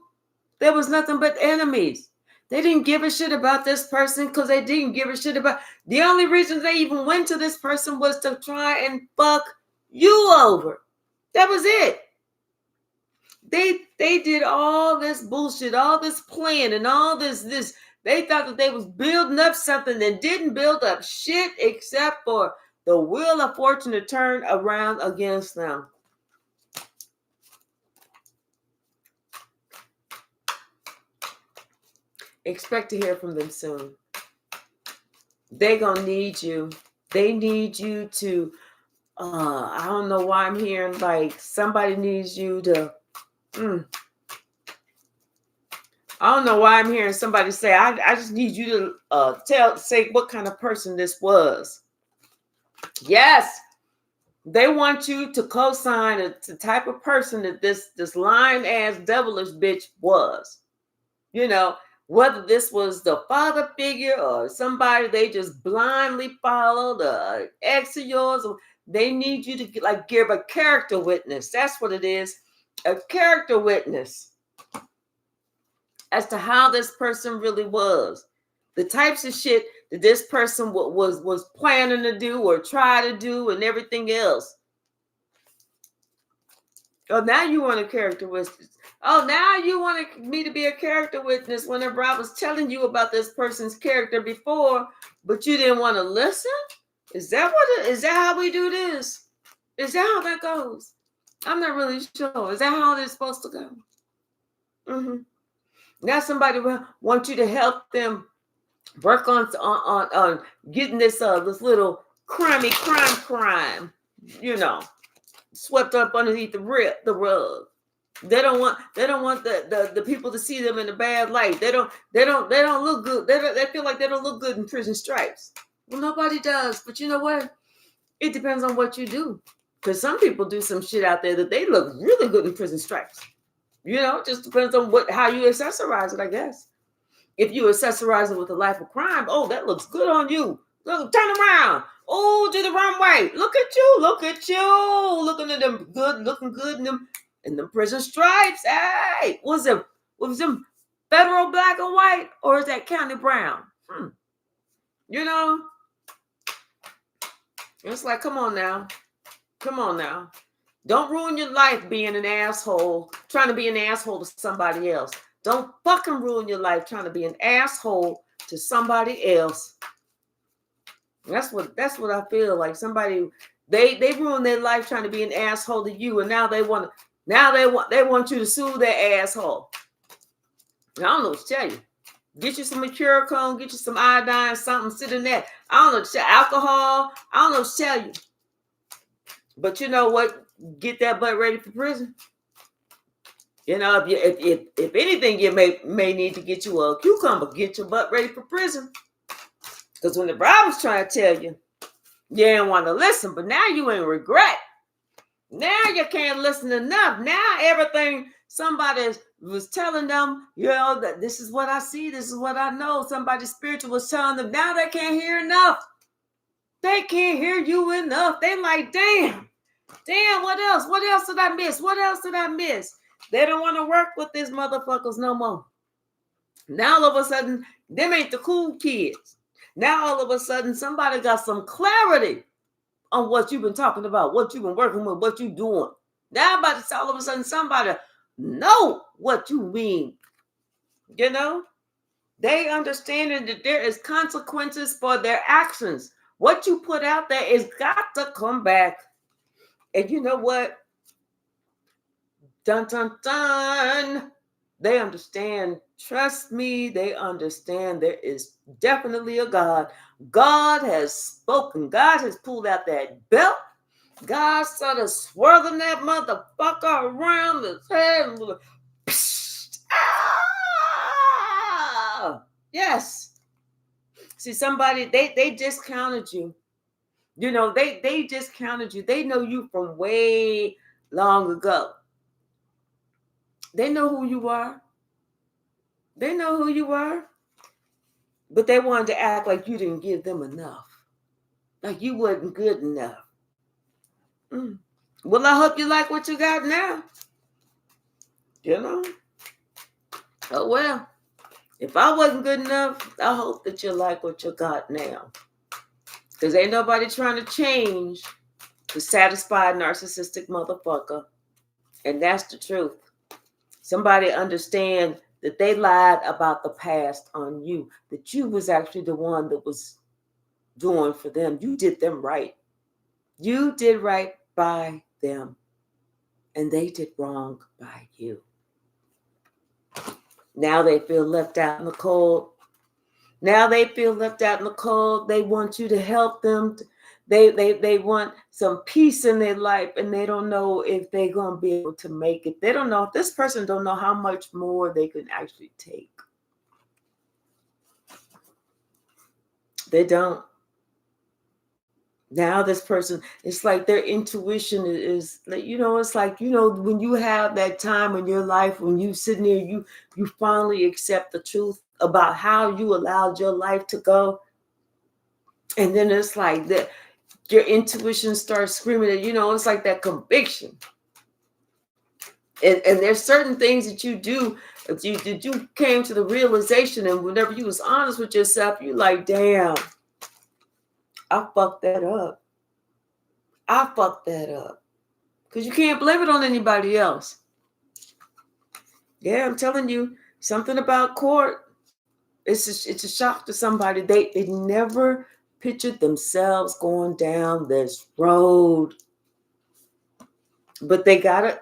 there was nothing but enemies. They didn't give a shit about this person because they didn't give a shit about. The only reason they even went to this person was to try and fuck you over. That was it. They did all this bullshit, all this plan, and all this. They thought that they was building up something that didn't build up shit except for the wheel of fortune to turn around against them. Expect to hear from them soon. They're going to need you. They need you to, I don't know why I'm hearing like somebody needs you to, I don't know why I'm hearing somebody say, I just need you to say what kind of person this was. Yes. They want you to co-sign the type of person that this lying ass devilish bitch was. You know, Whether this was the father figure or somebody they just blindly followed, ex of yours, or they need you to like give a character witness. That's what it is, a character witness as to how this person really was, the types of shit that this person was planning to do or try to do, and everything else. Oh, now you want a character witness. Oh, now you want me to be a character witness whenever I was telling you about this person's character before, but you didn't want to listen? Is that how we do this? Is that how that goes? I'm not really sure. Is that how it's supposed to go? Mm-hmm. Now somebody will want you to help them work on getting this little crime, swept up underneath the rug. They don't want the people to see them in a bad light. They don't look good. They feel like they don't look good in prison stripes. Well, nobody does. But you know what? It depends on what you do. Because some people do some shit out there that they look really good in prison stripes. It just depends on how you accessorize it, I guess. If you accessorize it with a life of crime, oh, that looks good on you. Look, turn around. Oh, do the wrong way. Look at you. Looking at them good, looking good in them prison stripes. Hey, was them federal black and white, or is that county brown? It's like, come on now. Don't ruin your life being an asshole, trying to be an asshole to somebody else. Don't fucking ruin your life trying to be an asshole to somebody else. That's what I feel like. Somebody they ruin their life trying to be an asshole to you, and now they want you to sue their asshole. I don't know what to tell you. Get you some Mercurochrome, get you some iodine, something, sit in there. I don't know what to tell you. Alcohol. I don't know what to tell you. But you know what? Get that butt ready for prison. If anything, you may need to get you a cucumber. Get your butt ready for prison. Because when the Bible's trying to tell you, you didn't want to listen, but now you ain't regret. Now you can't listen enough. Now everything somebody was telling them, that this is what I see, this is what I know. Somebody spiritual was telling them, now they can't hear enough. They can't hear you enough. They like, damn, what else? What else did I miss? They don't want to work with these motherfuckers no more. Now all of a sudden, them ain't the cool kids. Now all of a sudden, somebody got some clarity on what you've been talking about, what you've been working with, what you're doing. Now all of a sudden, somebody know what you mean. They understand that there is consequences for their actions. What you put out there is got to come back. And you know what? Dun, dun, dun. They understand. Trust me, they understand there is definitely a God. God has spoken. God has pulled out that belt. God started swirling that motherfucker around his head. Yes. See, somebody, they discounted you. They discounted you. They know you from way long ago. They know who you are. But they wanted to act like you didn't give them enough. Like you wasn't good enough. Well, I hope you like what you got now. Oh, well. If I wasn't good enough, I hope that you like what you got now. Because ain't nobody trying to change the satisfied narcissistic motherfucker. And that's the truth. Somebody understand that they lied about the past on you, that you was actually the one that was doing for them. You did them right. You did right by them. And they did wrong by you. Now they feel left out in the cold. They want you to help them. They want some peace in their life, and they don't know if they're going to be able to make it. They don't know. This person don't know how much more they can actually take. They don't. Now this person, it's like their intuition is like, it's like, when you have that time in your life when you sitting there, you finally accept the truth about how you allowed your life to go. And then it's like that your intuition starts screaming at, it's like that conviction. And there's certain things that you do that you came to the realization, and whenever you was honest with yourself, you like, damn, I fucked that up. I fucked that up. Because you can't blame it on anybody else. Yeah, I'm telling you, something about court, it's a shock to somebody. They never pictured themselves going down this road. But they gotta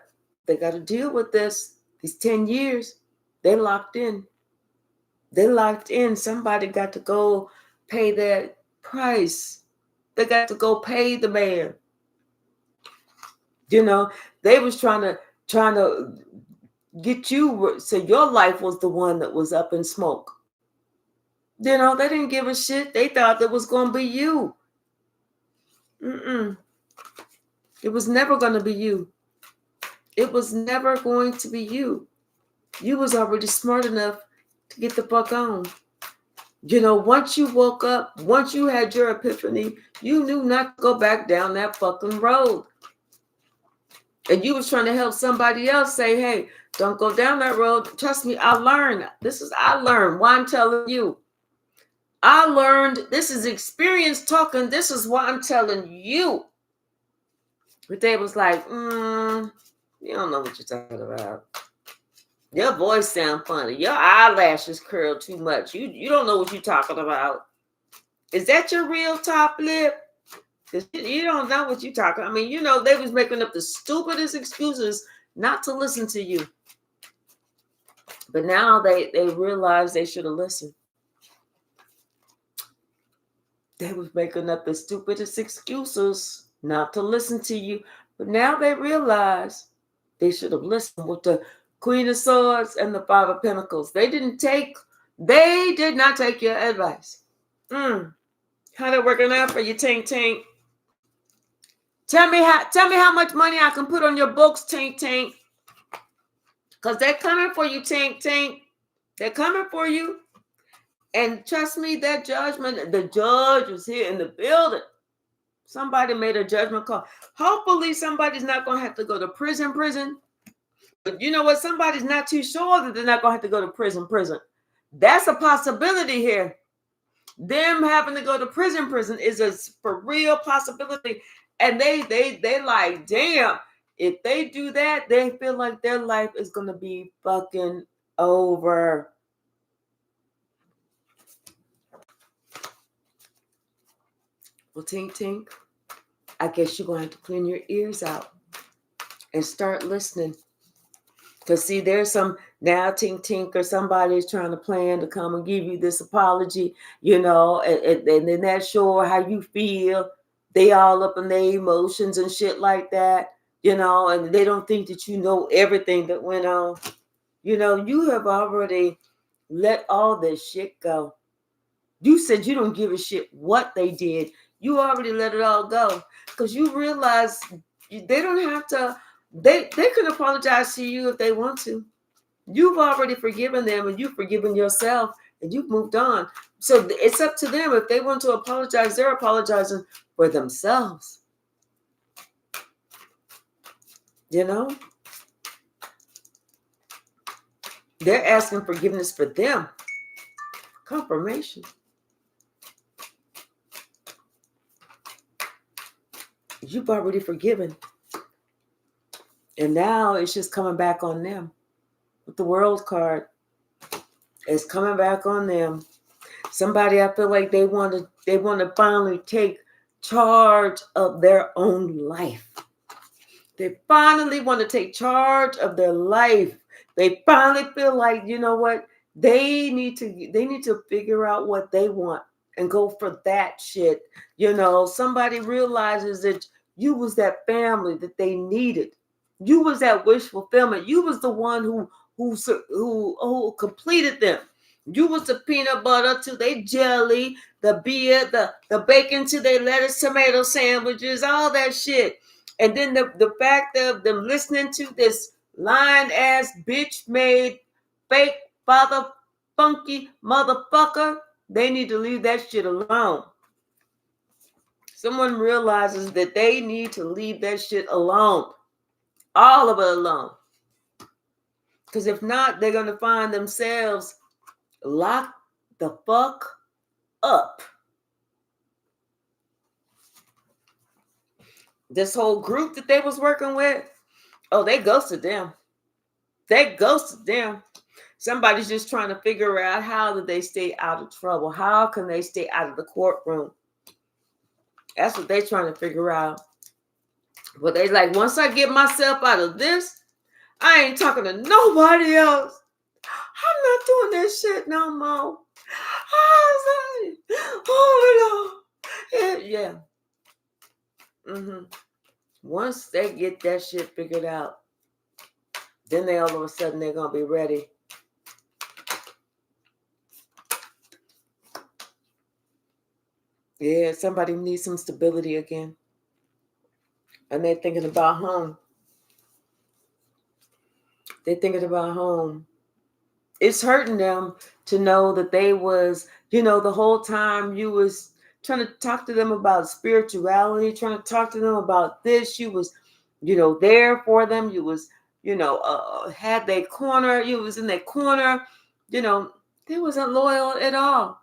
deal with this. These 10 years, they locked in. Somebody got to go pay that price. They got to go pay the man. They was trying to get you, so your life was the one that was up in smoke. They didn't give a shit. They thought it was going to be you. It was never going to be you. It was never going to be you. You was already smart enough to get the fuck on. Once you woke up, once you had your epiphany, you knew not to go back down that fucking road. And you was trying to help somebody else say, hey, don't go down that road. Trust me, I learned. I learned. Why I'm telling you. I learned. This is experience talking. This is why I'm telling you. But they was like, you don't know what you're talking about. Your voice sound funny. Your eyelashes curl too much. You don't know what you're talking about. Is that your real top lip? You don't know what you're talking. I mean, they was making up the stupidest excuses not to listen to you. But now they realize they should have listened. They was making up the stupidest excuses not to listen to you. But now they realize they should have listened with the Queen of Swords and the Five of Pentacles. They did not take your advice. How they working out for you, Tink Tink? Tell me how much money I can put on your books, Tink Tink. Because they're coming for you, Tink Tink. They're coming for you. And trust me, that judgment, the judge was here in the building. Somebody made a judgment call. Hopefully somebody's not going to have to go to prison. But you know what? Somebody's not too sure that they're not going to have to go to prison. That's a possibility here. Them having to go to prison is a for real possibility. And they like, damn, if they do that, they feel like their life is going to be fucking over. Well, Tink Tink, I guess you're going to have to clean your ears out and start listening. Because see, there's some now Tink Tink or somebody is trying to plan to come and give you this apology, and they're not sure how you feel. They all up in their emotions and shit like that, and they don't think that you know everything that went on. You have already let all this shit go. You said you don't give a shit what they did. You already let it all go because you realize they don't have to. They can apologize to you if they want to. You've already forgiven them and you've forgiven yourself and you've moved on. So it's up to them. If they want to apologize, they're apologizing for themselves. They're asking forgiveness for them. Confirmation. You've already forgiven. And now it's just coming back on them. With the World card, it's coming back on them. Somebody, I feel like they want to finally take charge of their own life. They finally want to take charge of their life. They finally feel like, you know what? They need to figure out what they want and go for that shit. Somebody realizes that you was that family that they needed. You was that wish fulfillment. You was the one who completed them. You was the peanut butter to their jelly, the beer, the bacon to their lettuce, tomato sandwiches, all that shit. And then the fact of them listening to this lying ass bitch made fake father funky motherfucker, they need to leave that shit alone. Someone realizes that they need to leave that shit alone. All of it alone. Because if not, they're going to find themselves locked the fuck up. This whole group that they was working with, oh, they ghosted them. They ghosted them. Somebody's just trying to figure out how do they stay out of trouble. How can they stay out of the courtroom? That's what they're trying to figure out. But they like, once I get myself out of this, I ain't talking to nobody else. I'm not doing this shit no more. Oh, no. Yeah. Once they get that shit figured out, then they all of a sudden they're going to be ready. Yeah, somebody needs some stability again. And they're thinking about home. They're thinking about home. It's hurting them to know that they was, the whole time you was trying to talk to them about spirituality, trying to talk to them about this. You was, there for them. You was, had their corner. You was in their corner. They wasn't loyal at all.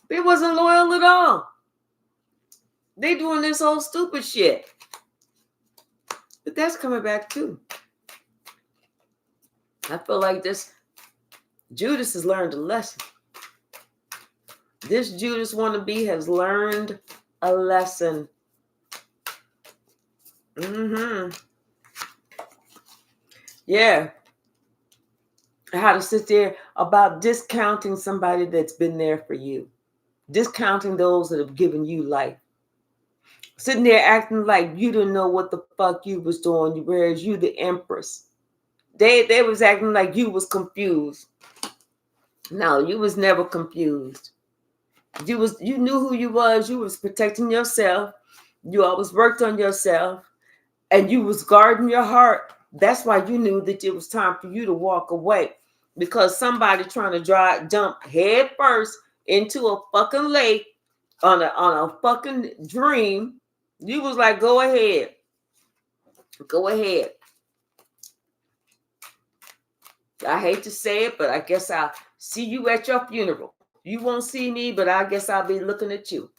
They wasn't loyal at all. They doing this whole stupid shit. But that's coming back too. I feel like Judas has learned a lesson. This Judas wannabe has learned a lesson. Yeah. How to sit there about discounting somebody that's been there for you. Discounting those that have given you life. Sitting there acting like you didn't know what the fuck you was doing, whereas you the empress. They was acting like you was confused. No, you was never confused. You knew who you was. You was protecting yourself. You always worked on yourself, and you was guarding your heart. That's why you knew that it was time for you to walk away, because somebody trying to jump head first into a fucking lake on a fucking dream. You was like, go ahead. Go ahead. I hate to say it, but I guess I'll see you at your funeral. You won't see me, but I guess I'll be looking at you.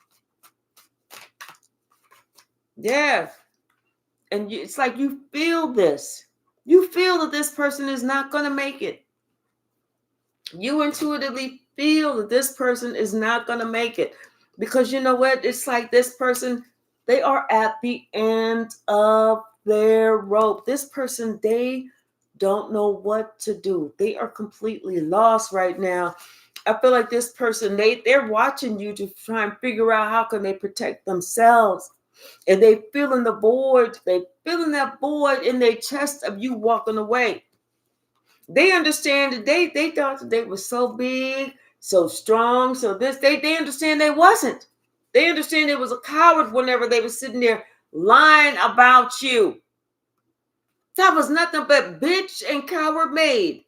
Yeah. And it's like you feel this. You feel that this person is not going to make it. You intuitively feel that this person is not going to make it. Because you know what? It's like this person, they are at the end of their rope. This person, they don't know what to do. They are completely lost right now. I feel like this person, they're watching you to try and figure out how can they protect themselves. And they feeling the void. They feeling that void in their chest of you walking away. They understand that they thought that they were so big, so strong, so this. They understand they wasn't. They understand it was a coward whenever they were sitting there lying about you. That was nothing but bitch and coward made.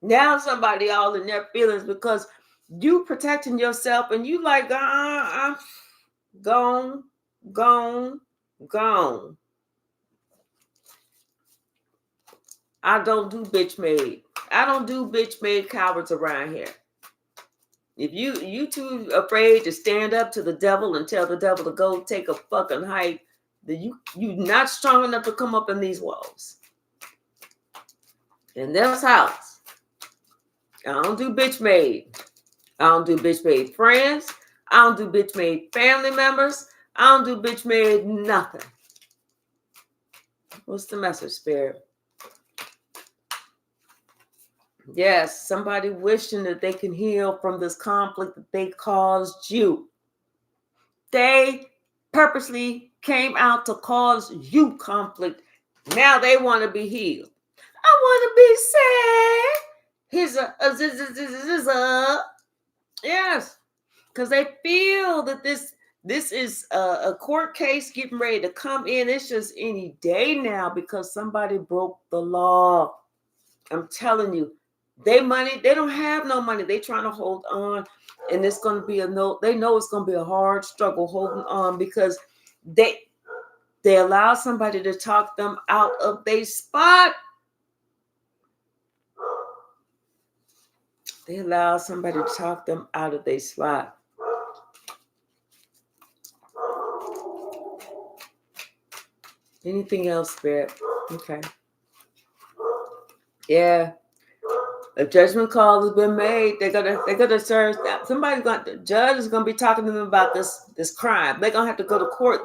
Now somebody all in their feelings because you protecting yourself and you like, I'm gone. I don't do bitch made. I don't do bitch made cowards around here. If you too afraid to stand up to the devil and tell the devil to go take a fucking hike, then you not strong enough to come up in these walls. In this house, I don't do bitch made. I don't do bitch made friends. I don't do bitch made family members. I don't do bitch made nothing. What's the message, Spirit? Yes, somebody wishing that they can heal from this conflict that they caused you. They purposely came out to cause you conflict. Now they want to be healed. I want to be sad. Here's a yes, because they feel that this is a court case getting ready to come in. It's just any day now because somebody broke the law. I'm telling you, They don't have no money. They trying to hold on. And it's going to be they know it's going to be a hard struggle holding on because they allow somebody to talk them out of their spot. They allow somebody to talk them out of their spot. Anything else, Spirit? Okay. Yeah. A judgment call has been made. They're gonna serve. The judge is gonna be talking to them about this crime. They're gonna have to go to court.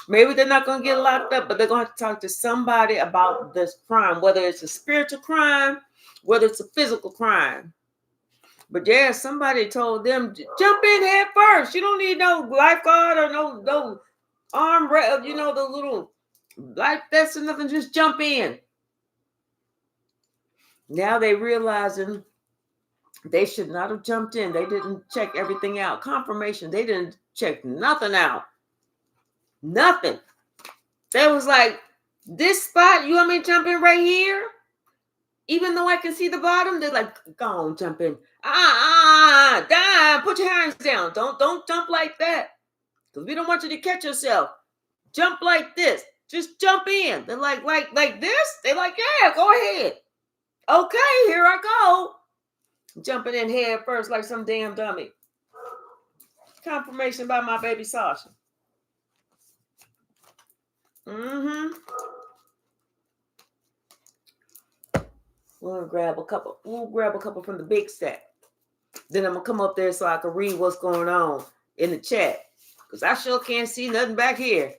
Maybe they're not gonna get locked up, but they're gonna have to talk to somebody about this crime, whether it's a spiritual crime, whether it's a physical crime. But yeah, somebody told them, jump in head first. You don't need no lifeguard or no arm, the little life vest or nothing. Just jump in. Now they realizing they should not have jumped in. They didn't check everything out. Confirmation. They didn't check nothing out. Nothing. They was like, this spot, you want me to jump in right here? Even though I can see the bottom, they're like, go on, jump in. Down. Put your hands down. Don't jump like that. Because we don't want you to catch yourself. Jump like this. Just jump in. They're like this? They're like, yeah, go ahead. Okay, here I go. Jumping in head first like some damn dummy. Confirmation by my baby Sasha. We'll grab a couple. We'll grab a couple from the big stack. Then I'm gonna come up there so I can read what's going on in the chat. Because I sure can't see nothing back here.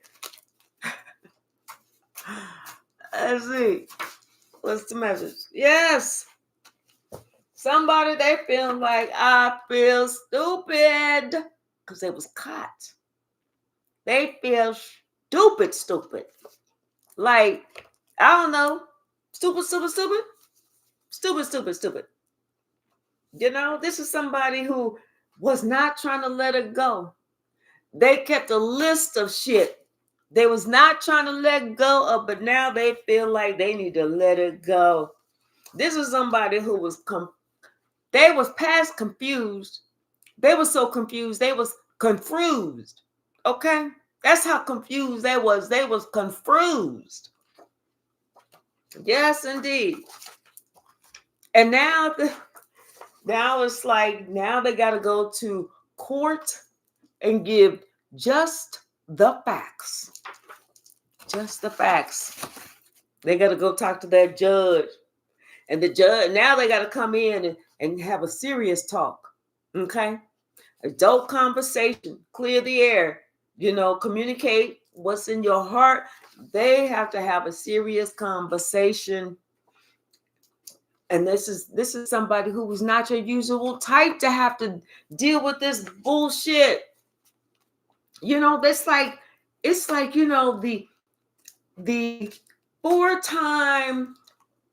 Let's see. What's the message? Yes. Somebody, they feel like I feel stupid because they was caught. They feel stupid. Like, I don't know. Stupid. You know, this is somebody who was not trying to let it go. They kept a list of shit they was not trying to let go of, but now they feel like they need to let it go. This is somebody who was they was past confused. They were so confused. They was confused. Okay? That's how confused they was. They was confused. Yes, indeed. And now it's like, now they got to go to court and give just the facts. Just the facts. They got to go talk to that judge. And the judge, now they got to come in and have a serious talk. Okay? Adult conversation. Clear the air. Communicate what's in your heart. They have to have a serious conversation. And this is somebody who was not your usual type to have to deal with this bullshit. It's like the 4-time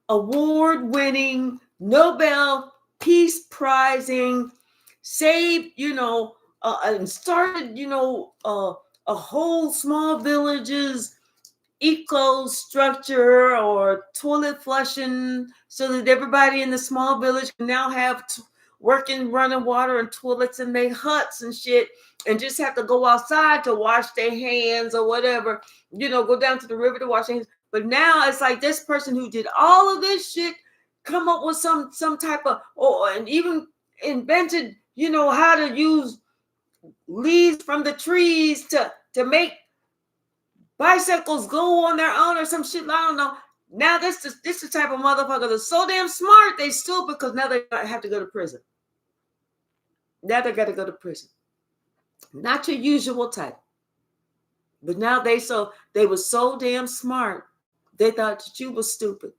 award-winning Nobel Peace Prizing saved, and started, a whole small village's eco structure or toilet flushing so that everybody in the small village can now have working running water and toilets in their huts and shit, and just have to go outside to wash their hands or whatever, go down to the river to wash their hands. But now it's like this person who did all of this shit come up with some type of, and even invented, how to use leaves from the trees to make bicycles go on their own or some shit. I don't know. Now this the type of motherfucker that's so damn smart they still, because now they have to go to prison. Now they got to go to prison. Not your usual type. But now they were so damn smart, they thought that you were stupid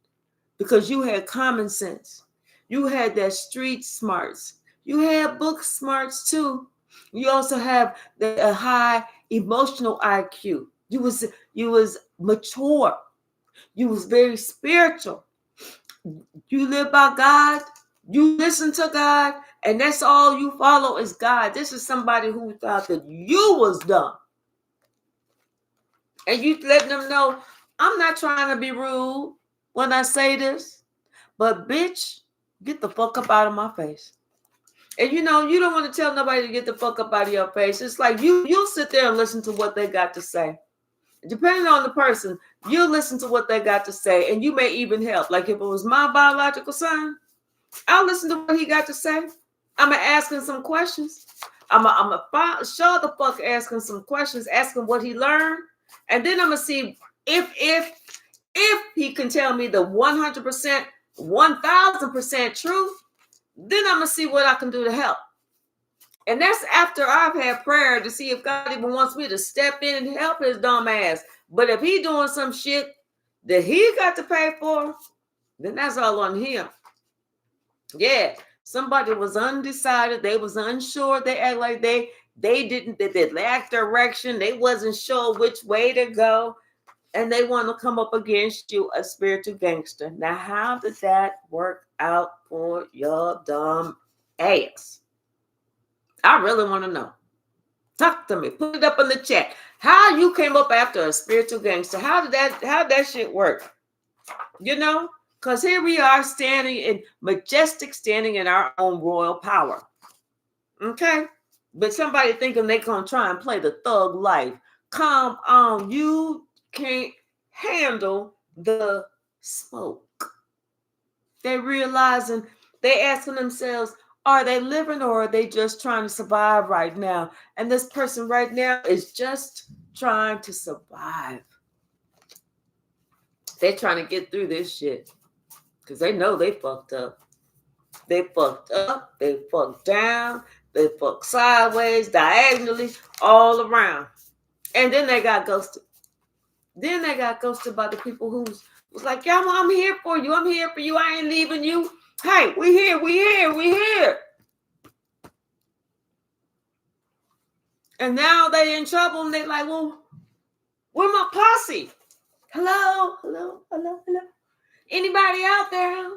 because you had common sense. You had that street smarts. You had book smarts too. You also have a high emotional IQ. You was mature. You was very spiritual. You live by God. You listen to God, and that's all you follow is God. This is somebody who thought that you was dumb. And you letting them know, I'm not trying to be rude when I say this, but bitch, Get the fuck up out of my face. And you don't want to tell nobody to get the fuck up out of your face. It's like you'll sit there and listen to what they got to say. Depending on the person, you'll listen to what they got to say, and you may even help. Like if it was my biological son, I'll listen to what he got to say. I'm going to ask him some questions. I'm going to show the fuck asking some questions, asking what he learned. And then I'm going to see if he can tell me the 100%, 1000% truth, then I'm going to see what I can do to help. And that's after I've had prayer to see if God even wants me to step in and help his dumb ass. But if he doing some shit that he got to pay for, then that's all on him. Yeah, somebody was undecided. They was unsure. They act like they lacked direction. They wasn't sure which way to go. And they want to come up against you, a spiritual gangster. Now, how did that work out for your dumb ass? I really want to know. Talk to me. Put it up in the chat. How you came up after a spiritual gangster? How did that shit work? Because here we are standing in our own royal power. Okay? But somebody thinking they gonna try and play the thug life. Come on, you can't handle the smoke. They realizing, they asking themselves, are they living or are they just trying to survive right now? And this person right now is just trying to survive. They're trying to get through this shit because they know they fucked up. They fucked up. They fucked down. They fucked sideways, diagonally, all around. And then they got ghosted. Then they got ghosted by the people who was like, yeah, I'm here for you. I'm here for you. I ain't leaving you. Hey, we here. And now they in trouble and they like, well, where my posse? Hello. Anybody out there?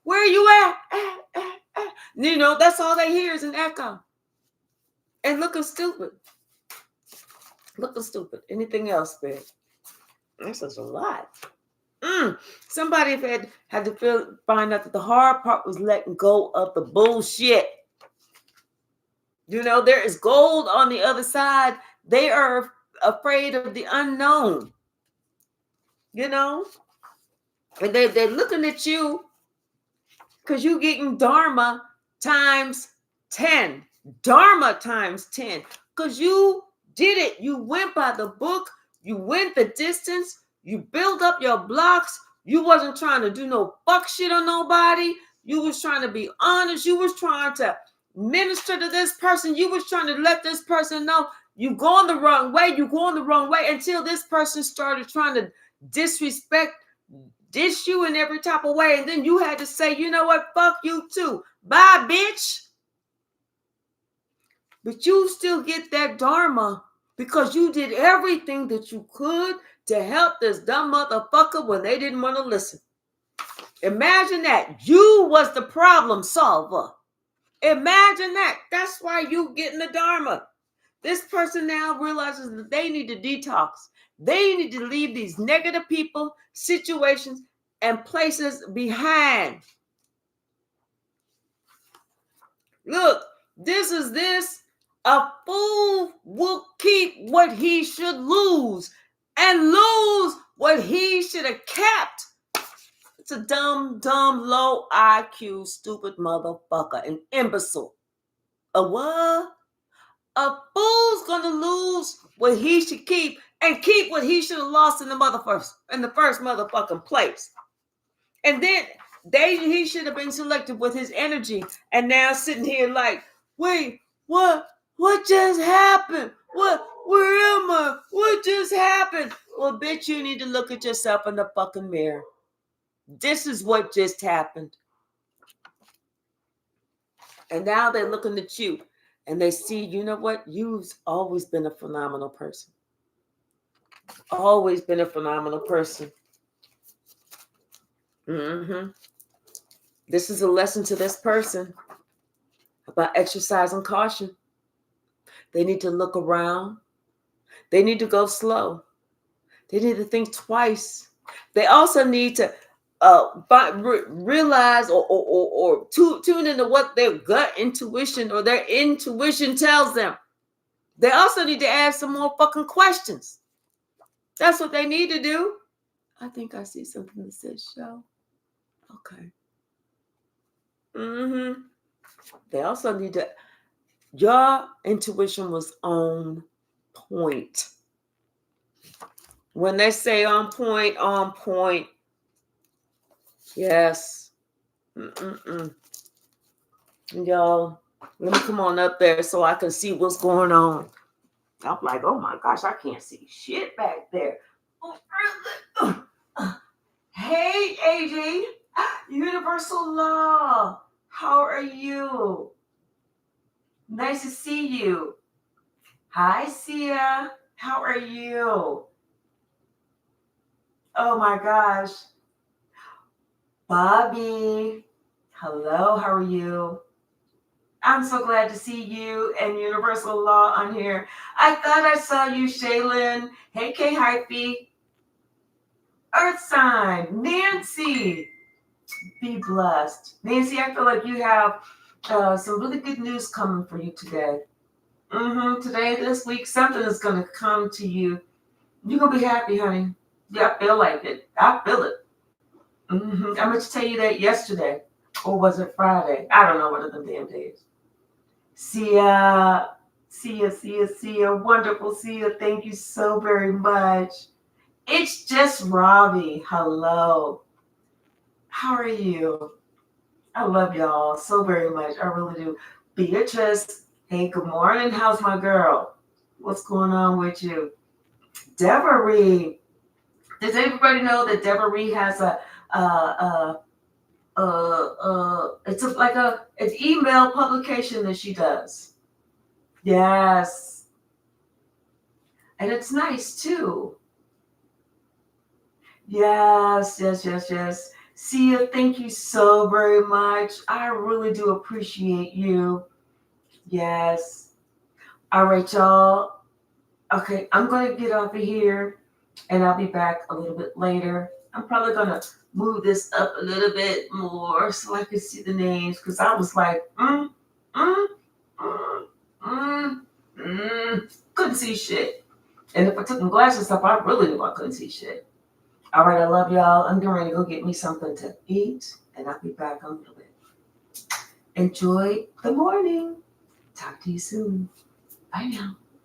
Where you at? That's all they hear is an echo. And looking stupid. Anything else, babe? This is a lot. Somebody had to find out that the hard part was letting go of the bullshit. There is gold on the other side. They are afraid of the unknown. And they're looking at you because you're getting Dharma times 10. Dharma times 10. Because you did it. You went by the book. You went the distance. You built up your blocks. You wasn't trying to do no fuck shit on nobody. You was trying to be honest. You was trying to minister to this person. You was trying to let this person know you going the wrong way. You going the wrong way until this person started trying to disrespect, dish you in every type of way. And then you had to say, you know what? Fuck you too. Bye, bitch. But you still get that Dharma because you did everything that you could to help this dumb motherfucker when they didn't want to listen. Imagine that. You was the problem solver. Imagine that. That's why you getting the Dharma. This person now realizes that they need to detox. They need to leave these negative people, situations, and places behind. Look, this. A fool will keep what he should lose and lose what he should have kept. It's a dumb, low IQ, stupid motherfucker, an imbecile. A what? A fool's gonna lose what he should keep and keep what he should have lost in the first motherfucking place. And then he should have been selected with his energy, and now sitting here like, wait, what? What just happened? Where am I? What just happened? Well, bitch, you need to look at yourself in the fucking mirror. This is what just happened. And now they're looking at you and they see, you know what? You've always been a phenomenal person. Always been a phenomenal person. This is a lesson to this person about exercising caution. They need to look around. They need to go slow. They need to think twice. They also need to realize or tune into what their gut intuition or their intuition tells them. They also need to ask some more fucking questions. That's what they need to do. I think I see something that says show. Okay. They also need to. Your intuition was on point. When they say on point, on point. Yes. Y'all, let me come on up there so I can see what's going on. I'm like, oh my gosh, I can't see shit back there. Hey, AJ, Universal Law, how are you? Nice to see you. Hi, Sia, how are you? Oh my gosh. Bobby, hello, how are you? I'm so glad to see you and Universal Law on here. I thought I saw you, Shaylin. Hey, K Hypey. Earth sign, Nancy. Be blessed. Nancy, I feel like you have some really good news coming for you today. Today, this week, something is going to come to you. You're going to be happy, honey. Yeah, I feel like it. I feel it. I meant to tell you that yesterday. Or was it Friday? I don't know, one of them damn days. Sia. Wonderful Sia. Thank you so very much. It's just Robbie. Hello. How are you? I love y'all so very much. I really do. Beatrice. Hey, good morning. How's my girl? What's going on with you? Devery. Does everybody know that Devery has it's email publication that she does. Yes. And it's nice too. Yes. Sia, thank you so very much. I really do appreciate you. Yes. All right, y'all. Okay, I'm going to get off of here and I'll be back a little bit later. I'm probably going to move this up a little bit more so I can see the names because I was like, couldn't see shit. And if I took my glasses off, I really knew I couldn't see shit. All right, I love y'all. I'm getting ready to go get me something to eat and I'll be back in a little bit. Enjoy the morning. Talk to you soon. Bye now.